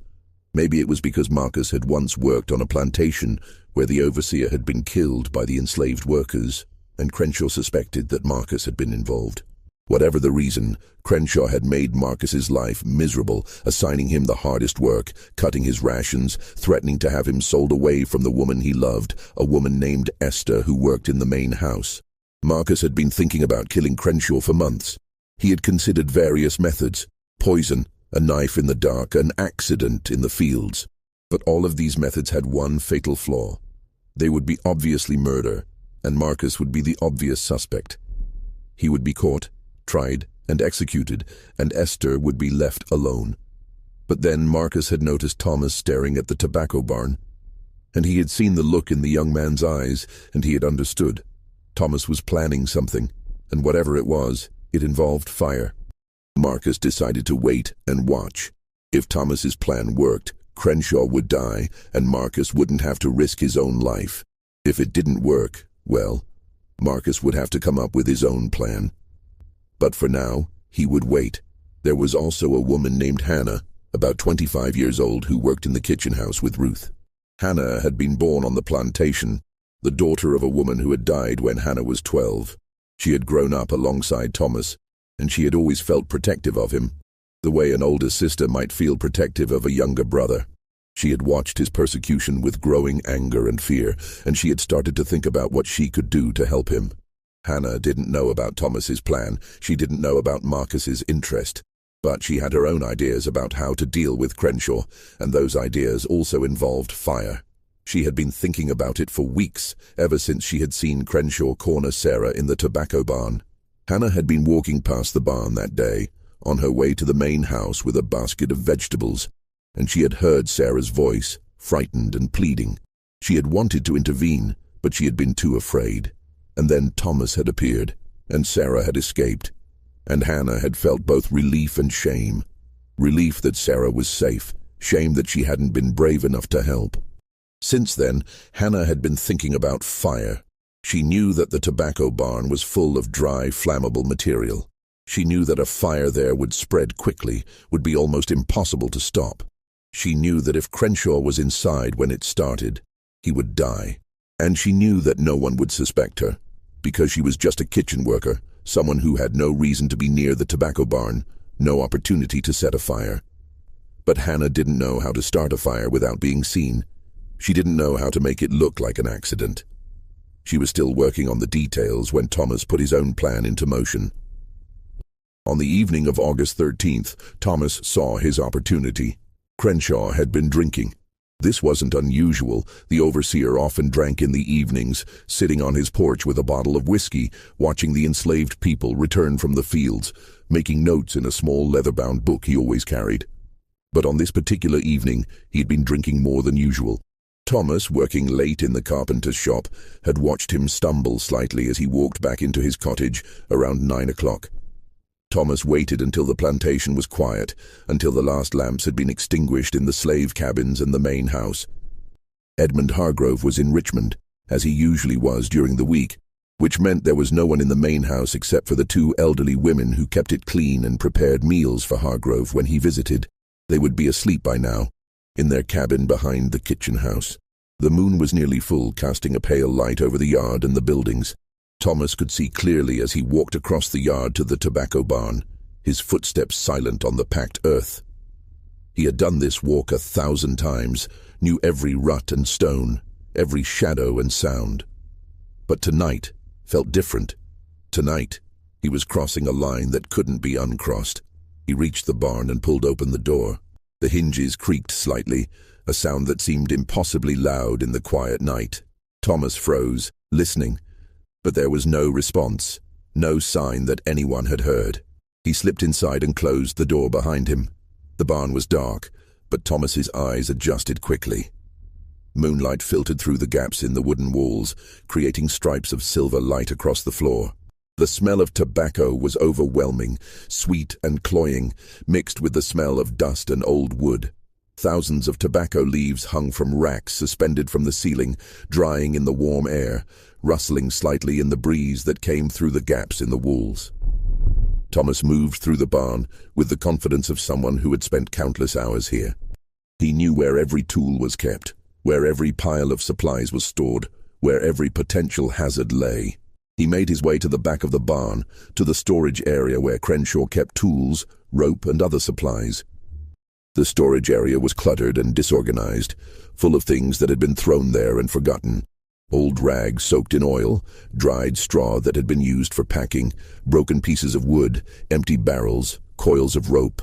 Maybe it was because Marcus had once worked on a plantation where the overseer had been killed by the enslaved workers, and Crenshaw suspected that Marcus had been involved. Whatever the reason, Crenshaw had made Marcus's life miserable, assigning him the hardest work, cutting his rations, threatening to have him sold away from the woman he loved, a woman named Esther who worked in the main house. Marcus had been thinking about killing Crenshaw for months. He had considered various methods: poison, a knife in the dark, an accident in the fields. But all of these methods had one fatal flaw. They would be obviously murder, and Marcus would be the obvious suspect. He would be caught, tried, and executed, and Esther would be left alone. But then Marcus had noticed Thomas staring at the tobacco barn, and he had seen the look in the young man's eyes, and he had understood. Thomas was planning something, and whatever it was, it involved fire. Marcus decided to wait and watch. If Thomas's plan worked, Crenshaw would die, and Marcus wouldn't have to risk his own life. If it didn't work, well, Marcus would have to come up with his own plan. But for now, he would wait. There was also a woman named Hannah, about 25 years old, who worked in the kitchen house with Ruth. Hannah had been born on the plantation, the daughter of a woman who had died when Hannah was 12. She had grown up alongside Thomas, and she had always felt protective of him, the way an older sister might feel protective of a younger brother. She had watched his persecution with growing anger and fear, and she had started to think about what she could do to help him. Hannah didn't know about Thomas's plan. She didn't know about Marcus's interest. But she had her own ideas about how to deal with Crenshaw, and those ideas also involved fire. She had been thinking about it for weeks, ever since she had seen Crenshaw corner Sarah in the tobacco barn. Hannah had been walking past the barn that day, on her way to the main house with a basket of vegetables, and she had heard Sarah's voice, frightened and pleading. She had wanted to intervene, but she had been too afraid. And then Thomas had appeared, and Sarah had escaped, and Hannah had felt both relief and shame. Relief that Sarah was safe, shame that she hadn't been brave enough to help. Since then, Hannah had been thinking about fire. She knew that the tobacco barn was full of dry, flammable material. She knew that a fire there would spread quickly, would be almost impossible to stop. She knew that if Crenshaw was inside when it started, he would die. And she knew that no one would suspect her, because she was just a kitchen worker, someone who had no reason to be near the tobacco barn, no opportunity to set a fire. But Hannah didn't know how to start a fire without being seen. She didn't know how to make it look like an accident. She was still working on the details when Thomas put his own plan into motion. On the evening of August 13th, Thomas saw his opportunity. Crenshaw had been drinking. This wasn't unusual. The overseer often drank in the evenings, sitting on his porch with a bottle of whiskey, watching the enslaved people return from the fields, making notes in a small leather-bound book he always carried. But on this particular evening, he'd been drinking more than usual. Thomas, working late in the carpenter's shop, had watched him stumble slightly as he walked back into his cottage around 9 o'clock. Thomas waited until the plantation was quiet, until the last lamps had been extinguished in the slave cabins and the main house. Edmund Hargrove was in Richmond, as he usually was during the week, which meant there was no one in the main house except for the two elderly women who kept it clean and prepared meals for Hargrove when he visited. They would be asleep by now, in their cabin behind the kitchen house. The moon was nearly full, casting a pale light over the yard and the buildings. Thomas could see clearly as he walked across the yard to the tobacco barn, his footsteps silent on the packed earth. He had done this walk 1,000 times, knew every rut and stone, every shadow and sound. But tonight felt different. Tonight, he was crossing a line that couldn't be uncrossed. He reached the barn and pulled open the door. The hinges creaked slightly, a sound that seemed impossibly loud in the quiet night. Thomas froze, listening. But there was no response, no sign that anyone had heard. He slipped inside and closed the door behind him. The barn was dark, but Thomas's eyes adjusted quickly. Moonlight filtered through the gaps in the wooden walls, creating stripes of silver light across the floor. The smell of tobacco was overwhelming, sweet and cloying, mixed with the smell of dust and old wood. Thousands of tobacco leaves hung from racks suspended from the ceiling, drying in the warm air, rustling slightly in the breeze that came through the gaps in the walls. Thomas moved through the barn with the confidence of someone who had spent countless hours here. He knew where every tool was kept, where every pile of supplies was stored, where every potential hazard lay. He made his way to the back of the barn, to the storage area where Crenshaw kept tools, rope, and other supplies. The storage area was cluttered and disorganized, full of things that had been thrown there and forgotten. Old rags soaked in oil, dried straw that had been used for packing, broken pieces of wood, empty barrels, coils of rope.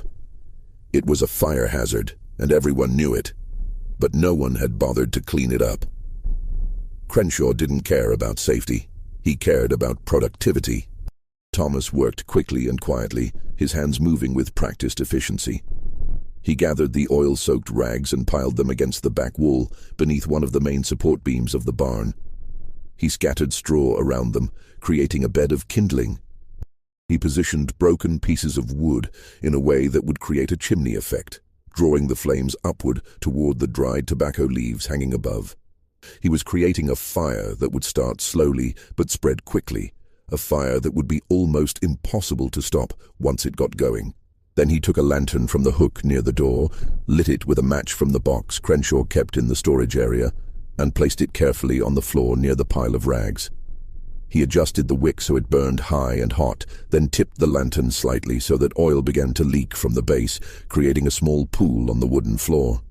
It was a fire hazard, and everyone knew it, but no one had bothered to clean it up. Crenshaw didn't care about safety. He cared about productivity. Thomas worked quickly and quietly, his hands moving with practiced efficiency. He gathered the oil-soaked rags and piled them against the back wall beneath one of the main support beams of the barn. He scattered straw around them, creating a bed of kindling. He positioned broken pieces of wood in a way that would create a chimney effect, drawing the flames upward toward the dried tobacco leaves hanging above. He was creating a fire that would start slowly but spread quickly, a fire that would be almost impossible to stop once it got going. Then he took a lantern from the hook near the door, lit it with a match from the box Crenshaw kept in the storage area, and placed it carefully on the floor near the pile of rags. He adjusted the wick so it burned high and hot, then tipped the lantern slightly so that oil began to leak from the base, creating a small pool on the wooden floor.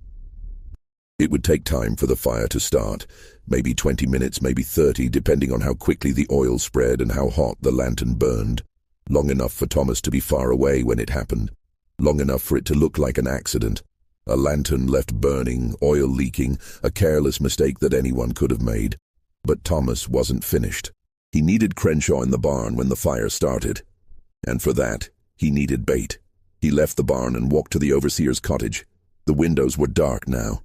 It would take time for the fire to start, maybe 20 minutes, maybe 30, depending on how quickly the oil spread and how hot the lantern burned. Long enough for Thomas to be far away when it happened. Long enough for it to look like an accident. A lantern left burning, oil leaking, a careless mistake that anyone could have made. But Thomas wasn't finished. He needed Crenshaw in the barn when the fire started. And for that, he needed bait. He left the barn and walked to the overseer's cottage. The windows were dark now.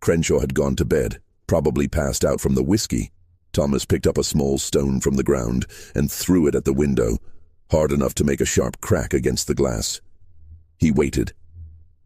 Crenshaw had gone to bed, probably passed out from the whiskey. Thomas picked up a small stone from the ground and threw it at the window, hard enough to make a sharp crack against the glass. He waited.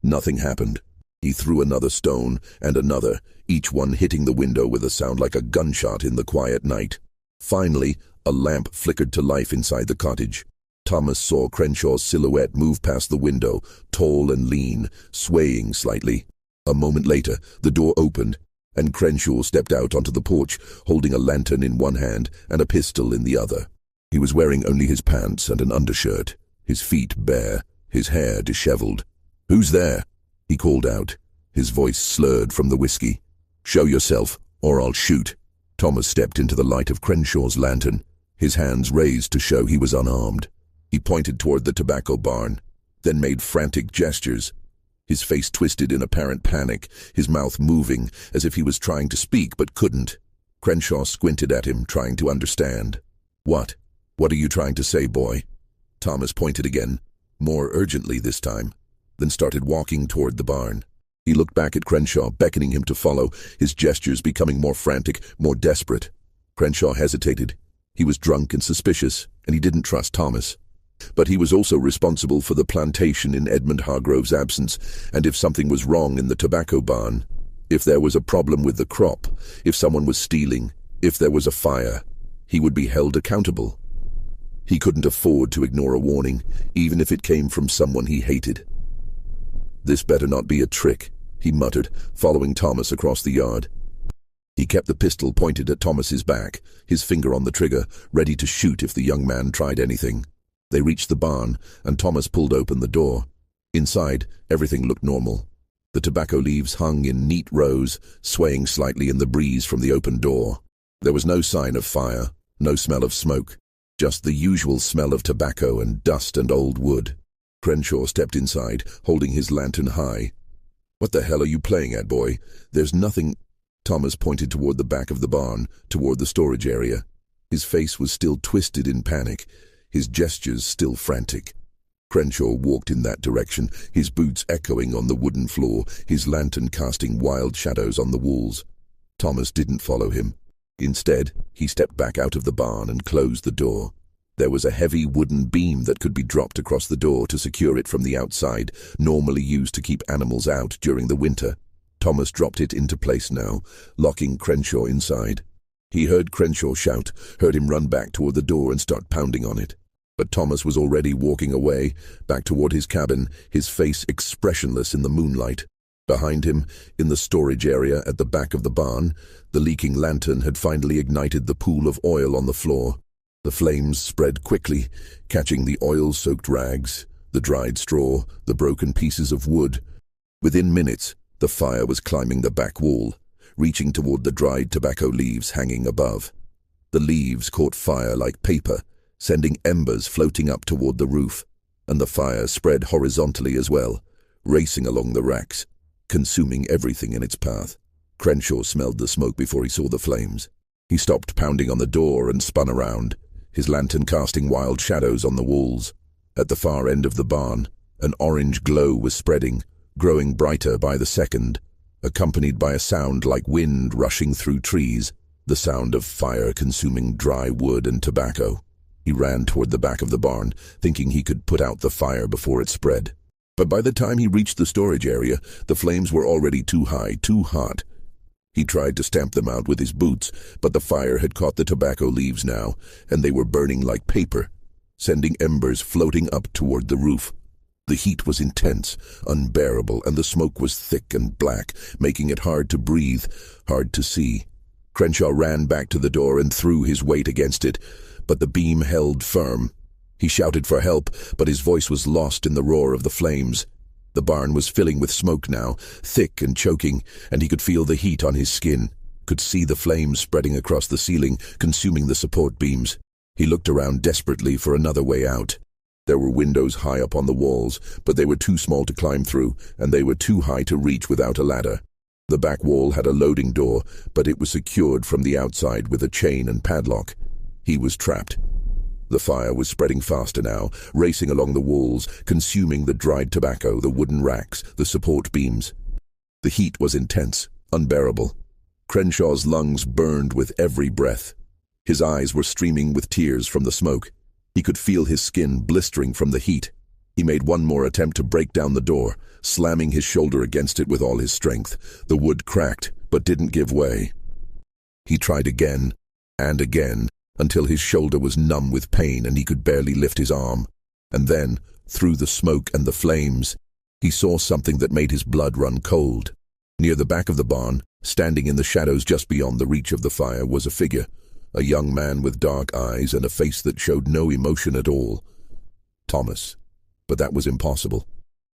Nothing happened. He threw another stone and another, each one hitting the window with a sound like a gunshot in the quiet night. Finally, a lamp flickered to life inside the cottage. Thomas saw Crenshaw's silhouette move past the window, tall and lean, swaying slightly. A moment later, the door opened, and Crenshaw stepped out onto the porch, holding a lantern in one hand and a pistol in the other. He was wearing only his pants and an undershirt, his feet bare, his hair disheveled. "Who's there?" he called out, his voice slurred from the whiskey. "Show yourself, or I'll shoot." Thomas stepped into the light of Crenshaw's lantern, his hands raised to show he was unarmed. He pointed toward the tobacco barn, then made frantic gestures. His face twisted in apparent panic, his mouth moving, as if he was trying to speak but couldn't. Crenshaw squinted at him, trying to understand. "What? What are you trying to say, boy?" Thomas pointed again, more urgently this time, then started walking toward the barn. He looked back at Crenshaw, beckoning him to follow, his gestures becoming more frantic, more desperate. Crenshaw hesitated. He was drunk and suspicious, and he didn't trust Thomas. But he was also responsible for the plantation in Edmund Hargrove's absence, and if something was wrong in the tobacco barn, if there was a problem with the crop, if someone was stealing, if there was a fire, he would be held accountable. He couldn't afford to ignore a warning, even if it came from someone he hated. "This better not be a trick," he muttered, following Thomas across the yard. He kept the pistol pointed at Thomas's back, his finger on the trigger, ready to shoot if the young man tried anything. They reached the barn, and Thomas pulled open the door. Inside, everything looked normal. The tobacco leaves hung in neat rows, swaying slightly in the breeze from the open door. There was no sign of fire, no smell of smoke, just the usual smell of tobacco and dust and old wood. Crenshaw stepped inside, holding his lantern high. "What the hell are you playing at, boy? There's nothing—" Thomas pointed toward the back of the barn, toward the storage area. His face was still twisted in panic, his gestures still frantic. Crenshaw walked in that direction, his boots echoing on the wooden floor, his lantern casting wild shadows on the walls. Thomas didn't follow him. Instead, he stepped back out of the barn and closed the door. There was a heavy wooden beam that could be dropped across the door to secure it from the outside, normally used to keep animals out during the winter. Thomas dropped it into place now, locking Crenshaw inside. He heard Crenshaw shout, heard him run back toward the door and start pounding on it. But Thomas was already walking away, back toward his cabin, his face expressionless in the moonlight. Behind him, in the storage area at the back of the barn, the leaking lantern had finally ignited the pool of oil on the floor. The flames spread quickly, catching the oil-soaked rags, the dried straw, the broken pieces of wood. Within minutes, the fire was climbing the back wall, reaching toward the dried tobacco leaves hanging above. The leaves caught fire like paper, sending embers floating up toward the roof, and the fire spread horizontally as well, racing along the racks, consuming everything in its path. Crenshaw smelled the smoke before he saw the flames. He stopped pounding on the door and spun around, his lantern casting wild shadows on the walls. At the far end of the barn, an orange glow was spreading, growing brighter by the second, accompanied by a sound like wind rushing through trees, the sound of fire consuming dry wood and tobacco. He ran toward the back of the barn, thinking he could put out the fire before it spread. But by the time he reached the storage area, the flames were already too high, too hot. He tried to stamp them out with his boots, but the fire had caught the tobacco leaves now, and they were burning like paper, sending embers floating up toward the roof. The heat was intense, unbearable, and the smoke was thick and black, making it hard to breathe, hard to see. Crenshaw ran back to the door and threw his weight against it, but the beam held firm. He shouted for help, but his voice was lost in the roar of the flames. The barn was filling with smoke now, thick and choking, and he could feel the heat on his skin, could see the flames spreading across the ceiling, consuming the support beams. He looked around desperately for another way out. There were windows high up on the walls, but they were too small to climb through, and they were too high to reach without a ladder. The back wall had a loading door, but it was secured from the outside with a chain and padlock. He was trapped. The fire was spreading faster now, racing along the walls, consuming the dried tobacco, the wooden racks, the support beams. The heat was intense, unbearable. Crenshaw's lungs burned with every breath. His eyes were streaming with tears from the smoke. He could feel his skin blistering from the heat. He made one more attempt to break down the door, slamming his shoulder against it with all his strength. The wood cracked, but didn't give way. He tried again, and again, until his shoulder was numb with pain and he could barely lift his arm. And then, through the smoke and the flames, he saw something that made his blood run cold. Near the back of the barn, standing in the shadows just beyond the reach of the fire, was a figure, a young man with dark eyes and a face that showed no emotion at all. Thomas. But that was impossible.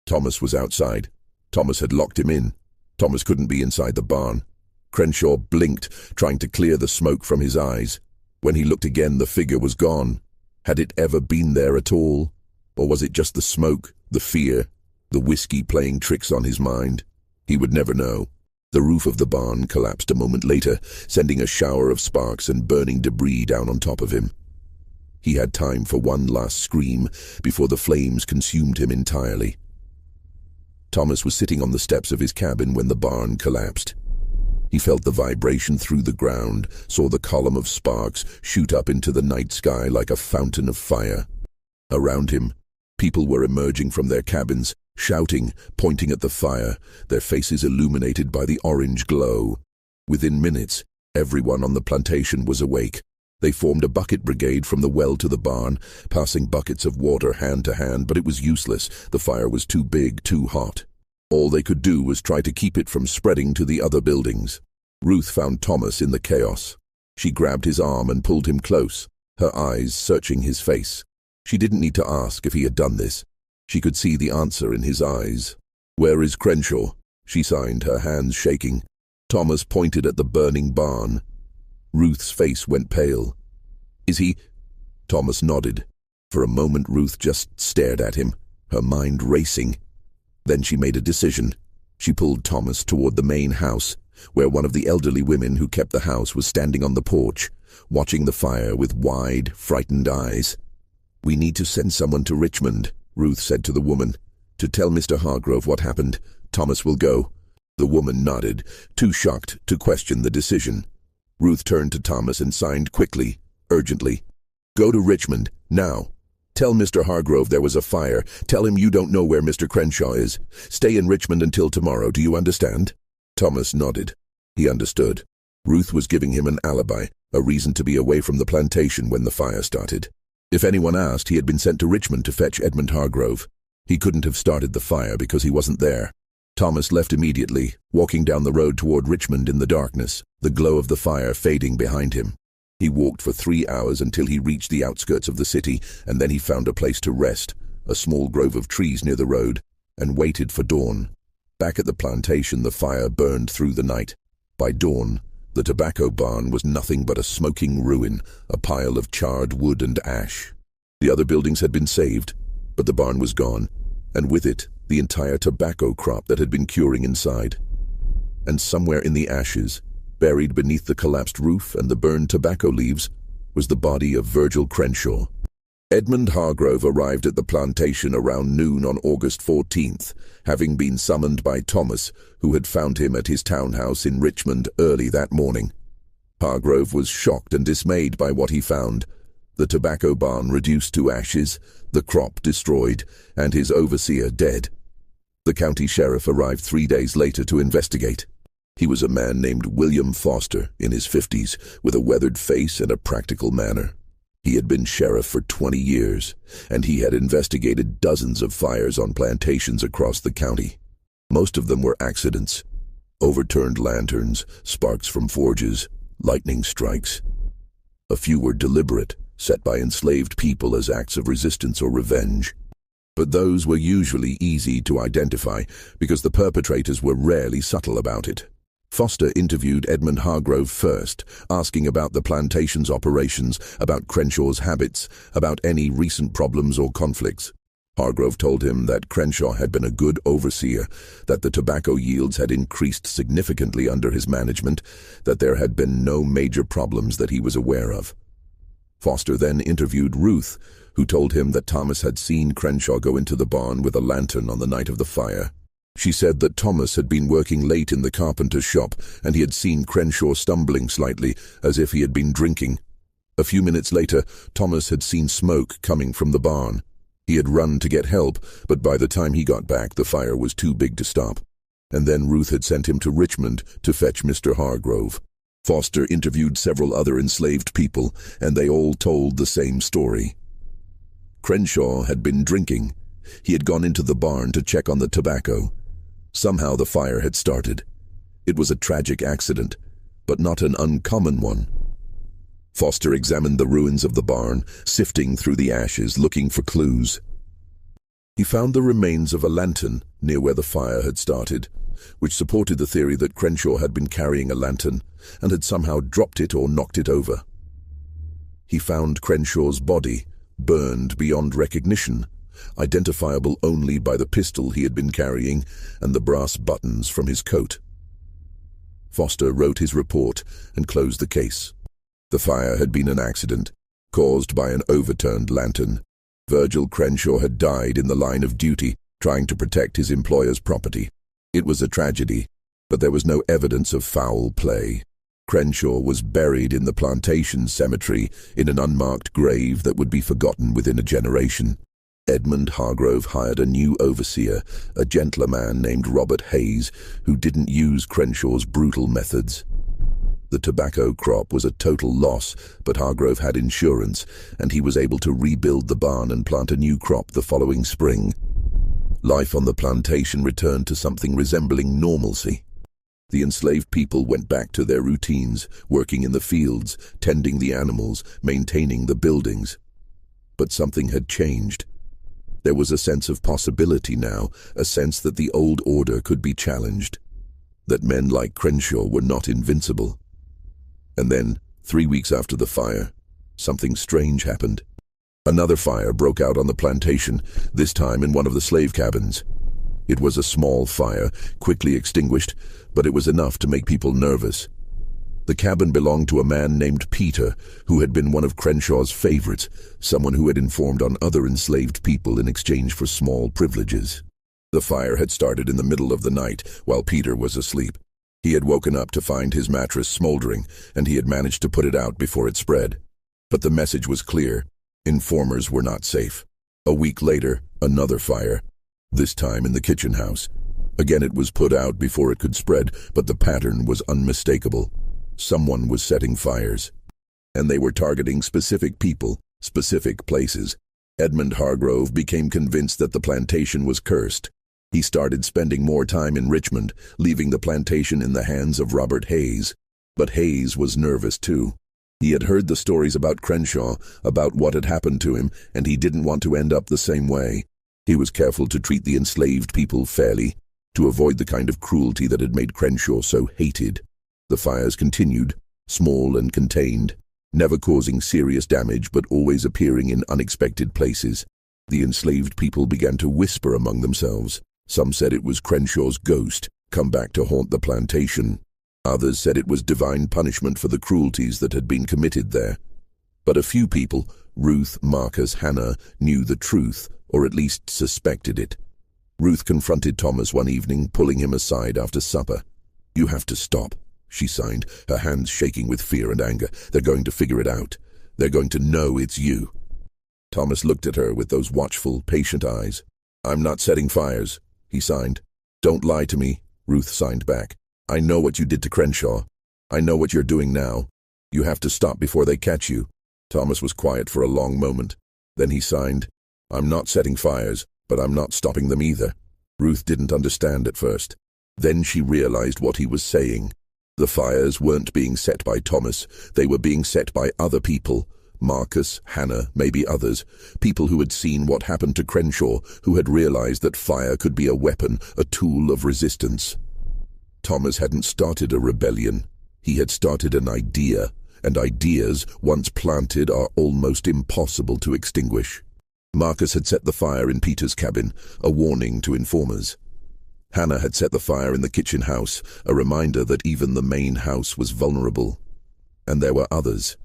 Thomas was outside. Thomas had locked him in. Thomas couldn't be inside the barn. Crenshaw blinked, trying to clear the smoke from his eyes. When he looked again, the figure was gone. Had it ever been there at all? Or was it just the smoke, the fear, the whiskey playing tricks on his mind? He would never know. The roof of the barn collapsed a moment later, sending a shower of sparks and burning debris down on top of him. He had time for one last scream before the flames consumed him entirely. Thomas was sitting on the steps of his cabin when the barn collapsed. He felt the vibration through the ground, saw the column of sparks shoot up into the night sky like a fountain of fire. Around him, people were emerging from their cabins, shouting, pointing at the fire, their faces illuminated by the orange glow. Within minutes, everyone on the plantation was awake. They formed a bucket brigade from the well to the barn, passing buckets of water hand to hand, but it was useless. The fire was too big, too hot. All they could do was try to keep it from spreading to the other buildings. Ruth found Thomas in the chaos. She grabbed his arm and pulled him close, her eyes searching his face. She didn't need to ask if he had done this. She could see the answer in his eyes. "Where is Crenshaw?" she signed, her hands shaking. Thomas pointed at the burning barn. Ruth's face went pale. "Is he?" Thomas nodded. For a moment Ruth just stared at him, her mind racing. Then she made a decision. She pulled Thomas toward the main house, where one of the elderly women who kept the house was standing on the porch, watching the fire with wide, frightened eyes. "We need to send someone to Richmond," Ruth said to the woman. "To tell Mr. Hargrove what happened. Thomas will go." The woman nodded, too shocked to question the decision. Ruth turned to Thomas and signed quickly, urgently. "Go to Richmond, now. Tell Mr. Hargrove there was a fire. Tell him you don't know where Mr. Crenshaw is. Stay in Richmond until tomorrow, do you understand?" Thomas nodded. He understood. Ruth was giving him an alibi, a reason to be away from the plantation when the fire started. If anyone asked, he had been sent to Richmond to fetch Edmund Hargrove. He couldn't have started the fire because he wasn't there. Thomas left immediately, walking down the road toward Richmond in the darkness, the glow of the fire fading behind him. He walked for 3 hours until he reached the outskirts of the city, and then he found a place to rest, a small grove of trees near the road, and waited for dawn. Back at the plantation, the fire burned through the night. By dawn, the tobacco barn was nothing but a smoking ruin, a pile of charred wood and ash. The other buildings had been saved, but the barn was gone, and with it, the entire tobacco crop that had been curing inside. And somewhere in the ashes, buried beneath the collapsed roof and the burned tobacco leaves, was the body of Virgil Crenshaw. Edmund Hargrove arrived at the plantation around noon on August 14th, having been summoned by Thomas, who had found him at his townhouse in Richmond early that morning. Hargrove was shocked and dismayed by what he found. The tobacco barn reduced to ashes, the crop destroyed, and his overseer dead. The county sheriff arrived 3 days later to investigate. He was a man named William Foster, in his 50s, with a weathered face and a practical manner. He had been sheriff for 20 years, and he had investigated dozens of fires on plantations across the county. Most of them were accidents. Overturned lanterns, sparks from forges, lightning strikes. A few were deliberate, set by enslaved people as acts of resistance or revenge. but those were usually easy to identify because the perpetrators were rarely subtle about it. Foster interviewed Edmund Hargrove first, asking about the plantation's operations, about Crenshaw's habits, about any recent problems or conflicts. Hargrove told him that Crenshaw had been a good overseer, that the tobacco yields had increased significantly under his management, that there had been no major problems that he was aware of. Foster then interviewed Ruth, who told him that Thomas had seen Crenshaw go into the barn with a lantern on the night of the fire. She said that Thomas had been working late in the carpenter's shop and he had seen Crenshaw stumbling slightly, as if he had been drinking. A few minutes later, Thomas had seen smoke coming from the barn. He had run to get help, but by the time he got back, the fire was too big to stop. And then Ruth had sent him to Richmond to fetch Mr. Hargrove. Foster interviewed several other enslaved people, and they all told the same story. Crenshaw had been drinking. He had gone into the barn to check on the tobacco. Somehow the fire had started. It was a tragic accident, but not an uncommon one. Foster examined the ruins of the barn, sifting through the ashes, looking for clues. He found the remains of a lantern near where the fire had started, which supported the theory that Crenshaw had been carrying a lantern and had somehow dropped it or knocked it over. He found Crenshaw's body, burned beyond recognition, identifiable only by the pistol he had been carrying and the brass buttons from his coat. Foster wrote his report and closed the case. The fire had been an accident, caused by an overturned lantern. Virgil Crenshaw had died in the line of duty, trying to protect his employer's property. It was a tragedy, but there was no evidence of foul play. Crenshaw was buried in the Plantation cemetery in an unmarked grave that would be forgotten within a generation. Edmund Hargrove hired a new overseer, a gentler man named Robert Hayes, who didn't use Crenshaw's brutal methods. The tobacco crop was a total loss, but Hargrove had insurance, and he was able to rebuild the barn and plant a new crop the following spring. Life on the plantation returned to something resembling normalcy. The enslaved people went back to their routines, working in the fields, tending the animals, maintaining the buildings. But something had changed. There was a sense of possibility now, a sense that the old order could be challenged, that men like Crenshaw were not invincible. And then, 3 weeks after the fire, something strange happened. Another fire broke out on the plantation, this time in one of the slave cabins. It was a small fire, quickly extinguished, but it was enough to make people nervous. The cabin belonged to a man named Peter, who had been one of Crenshaw's favorites, someone who had informed on other enslaved people in exchange for small privileges. The fire had started in the middle of the night, while Peter was asleep. He had woken up to find his mattress smoldering, and he had managed to put it out before it spread. But the message was clear. Informers were not safe. A week later, another fire, this time in the kitchen house. Again it was put out before it could spread, but the pattern was unmistakable. Someone was setting fires. And they were targeting specific people, specific places. Edmund Hargrove became convinced that the plantation was cursed. He started spending more time in Richmond, leaving the plantation in the hands of Robert Hayes. But Hayes was nervous too. He had heard the stories about Crenshaw, about what had happened to him, and he didn't want to end up the same way. He was careful to treat the enslaved people fairly, to avoid the kind of cruelty that had made Crenshaw so hated. The fires continued, small and contained, never causing serious damage but always appearing in unexpected places. The enslaved people began to whisper among themselves. Some said it was Crenshaw's ghost, come back to haunt the plantation. Others said it was divine punishment for the cruelties that had been committed there. But a few people, Ruth, Marcus, Hannah, knew the truth, or at least suspected it. Ruth confronted Thomas one evening, pulling him aside after supper. "You have to stop," she signed, her hands shaking with fear and anger. "They're going to figure it out. They're going to know it's you." Thomas looked at her with those watchful, patient eyes. "I'm not setting fires," he signed. "Don't lie to me," Ruth signed back. "I know what you did to Crenshaw. I know what you're doing now. You have to stop before they catch you." Thomas was quiet for a long moment. Then he signed, "I'm not setting fires, but I'm not stopping them either." Ruth didn't understand at first. Then she realized what he was saying. The fires weren't being set by Thomas. They were being set by other people, Marcus, Hannah, maybe others, people who had seen what happened to Crenshaw, who had realized that fire could be a weapon, a tool of resistance. Thomas hadn't started a rebellion. He had started an idea, and ideas, once planted, are almost impossible to extinguish. Marcus had set the fire in Peter's cabin, a warning to informers. Hannah had set the fire in the kitchen house, a reminder that even the main house was vulnerable. And there were others.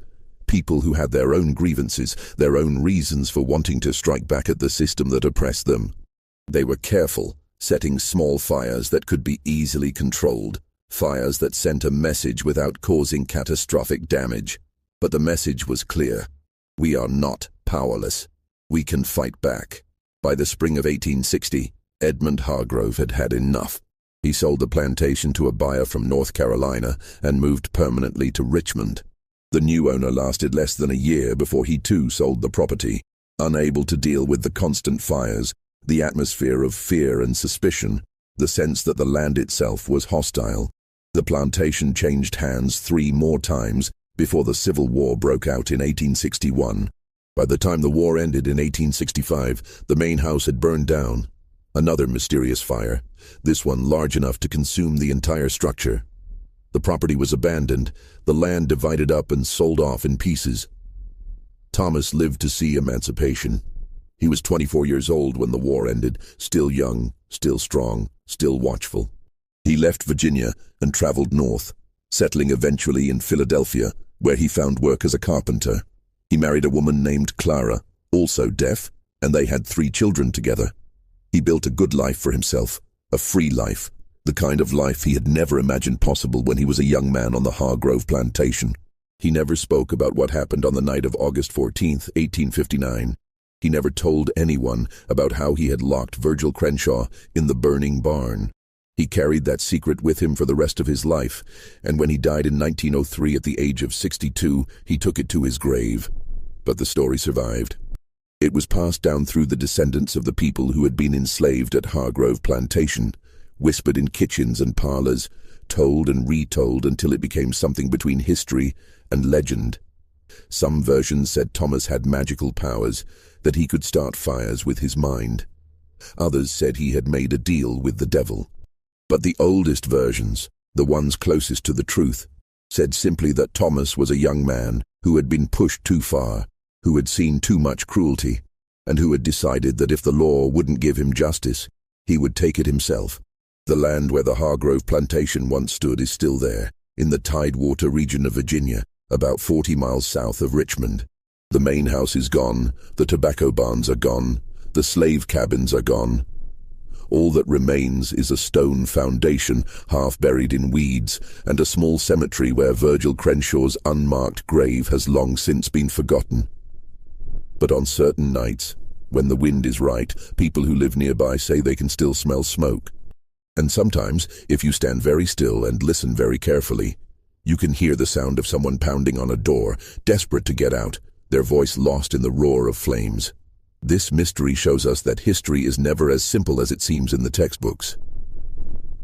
People who had their own grievances, their own reasons for wanting to strike back at the system that oppressed them. They were careful, setting small fires that could be easily controlled, fires that sent a message without causing catastrophic damage. But the message was clear. We are not powerless. We can fight back. By the spring of 1860, Edmund Hargrove had had enough. He sold the plantation to a buyer from North Carolina and moved permanently to Richmond. The new owner lasted less than a year before he too sold the property. Unable to deal with the constant fires, the atmosphere of fear and suspicion, the sense that the land itself was hostile, the plantation changed hands 3 more times before the Civil War broke out in 1861. By the time the war ended in 1865, the main house had burned down. Another mysterious fire, this one large enough to consume the entire structure. The property was abandoned, the land divided up and sold off in pieces. Thomas lived to see emancipation. He was 24 years old when the war ended, still young, still strong, still watchful. He left Virginia and traveled north, settling eventually in Philadelphia, where he found work as a carpenter. He married a woman named Clara, also deaf, and they had 3 children together. He built a good life for himself, a free life, the kind of life he had never imagined possible when he was a young man on the Hargrove plantation. He never spoke about what happened on the night of August 14th, 1859. He never told anyone about how he had locked Virgil Crenshaw in the burning barn. He carried that secret with him for the rest of his life, and when he died in 1903 at the age of 62, he took it to his grave. But the story survived. It was passed down through the descendants of the people who had been enslaved at Hargrove Plantation, whispered in kitchens and parlors, told and retold until it became something between history and legend. Some versions said Thomas had magical powers, that he could start fires with his mind. Others said he had made a deal with the devil. But the oldest versions, the ones closest to the truth, said simply that Thomas was a young man who had been pushed too far, who had seen too much cruelty, and who had decided that if the law wouldn't give him justice, he would take it himself. The land where the Hargrove Plantation once stood is still there, in the Tidewater region of Virginia, about 40 miles south of Richmond. The main house is gone, the tobacco barns are gone, the slave cabins are gone. All that remains is a stone foundation, half buried in weeds, and a small cemetery where Virgil Crenshaw's unmarked grave has long since been forgotten. But on certain nights, when the wind is right, people who live nearby say they can still smell smoke. And sometimes, if you stand very still and listen very carefully, you can hear the sound of someone pounding on a door, desperate to get out, their voice lost in the roar of flames. This mystery shows us that history is never as simple as it seems in the textbooks.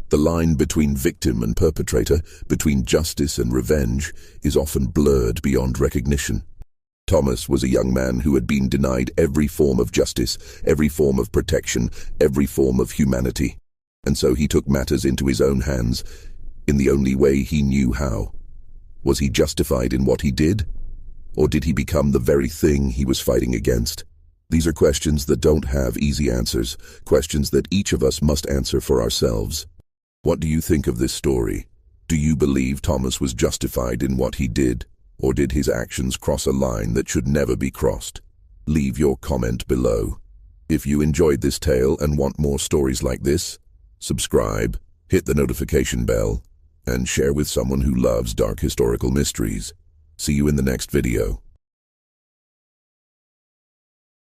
The line between victim and perpetrator, between justice and revenge, is often blurred beyond recognition. Thomas was a young man who had been denied every form of justice, every form of protection, every form of humanity. And so he took matters into his own hands, in the only way he knew how. Was he justified in what he did? Or did he become the very thing he was fighting against? These are questions that don't have easy answers, questions that each of us must answer for ourselves. What do you think of this story? Do you believe Thomas was justified in what he did, or did his actions cross a line that should never be crossed? Leave your comment below. If you enjoyed this tale and want more stories like this, subscribe, hit the notification bell, and share with someone who loves dark historical mysteries. See you in the next video.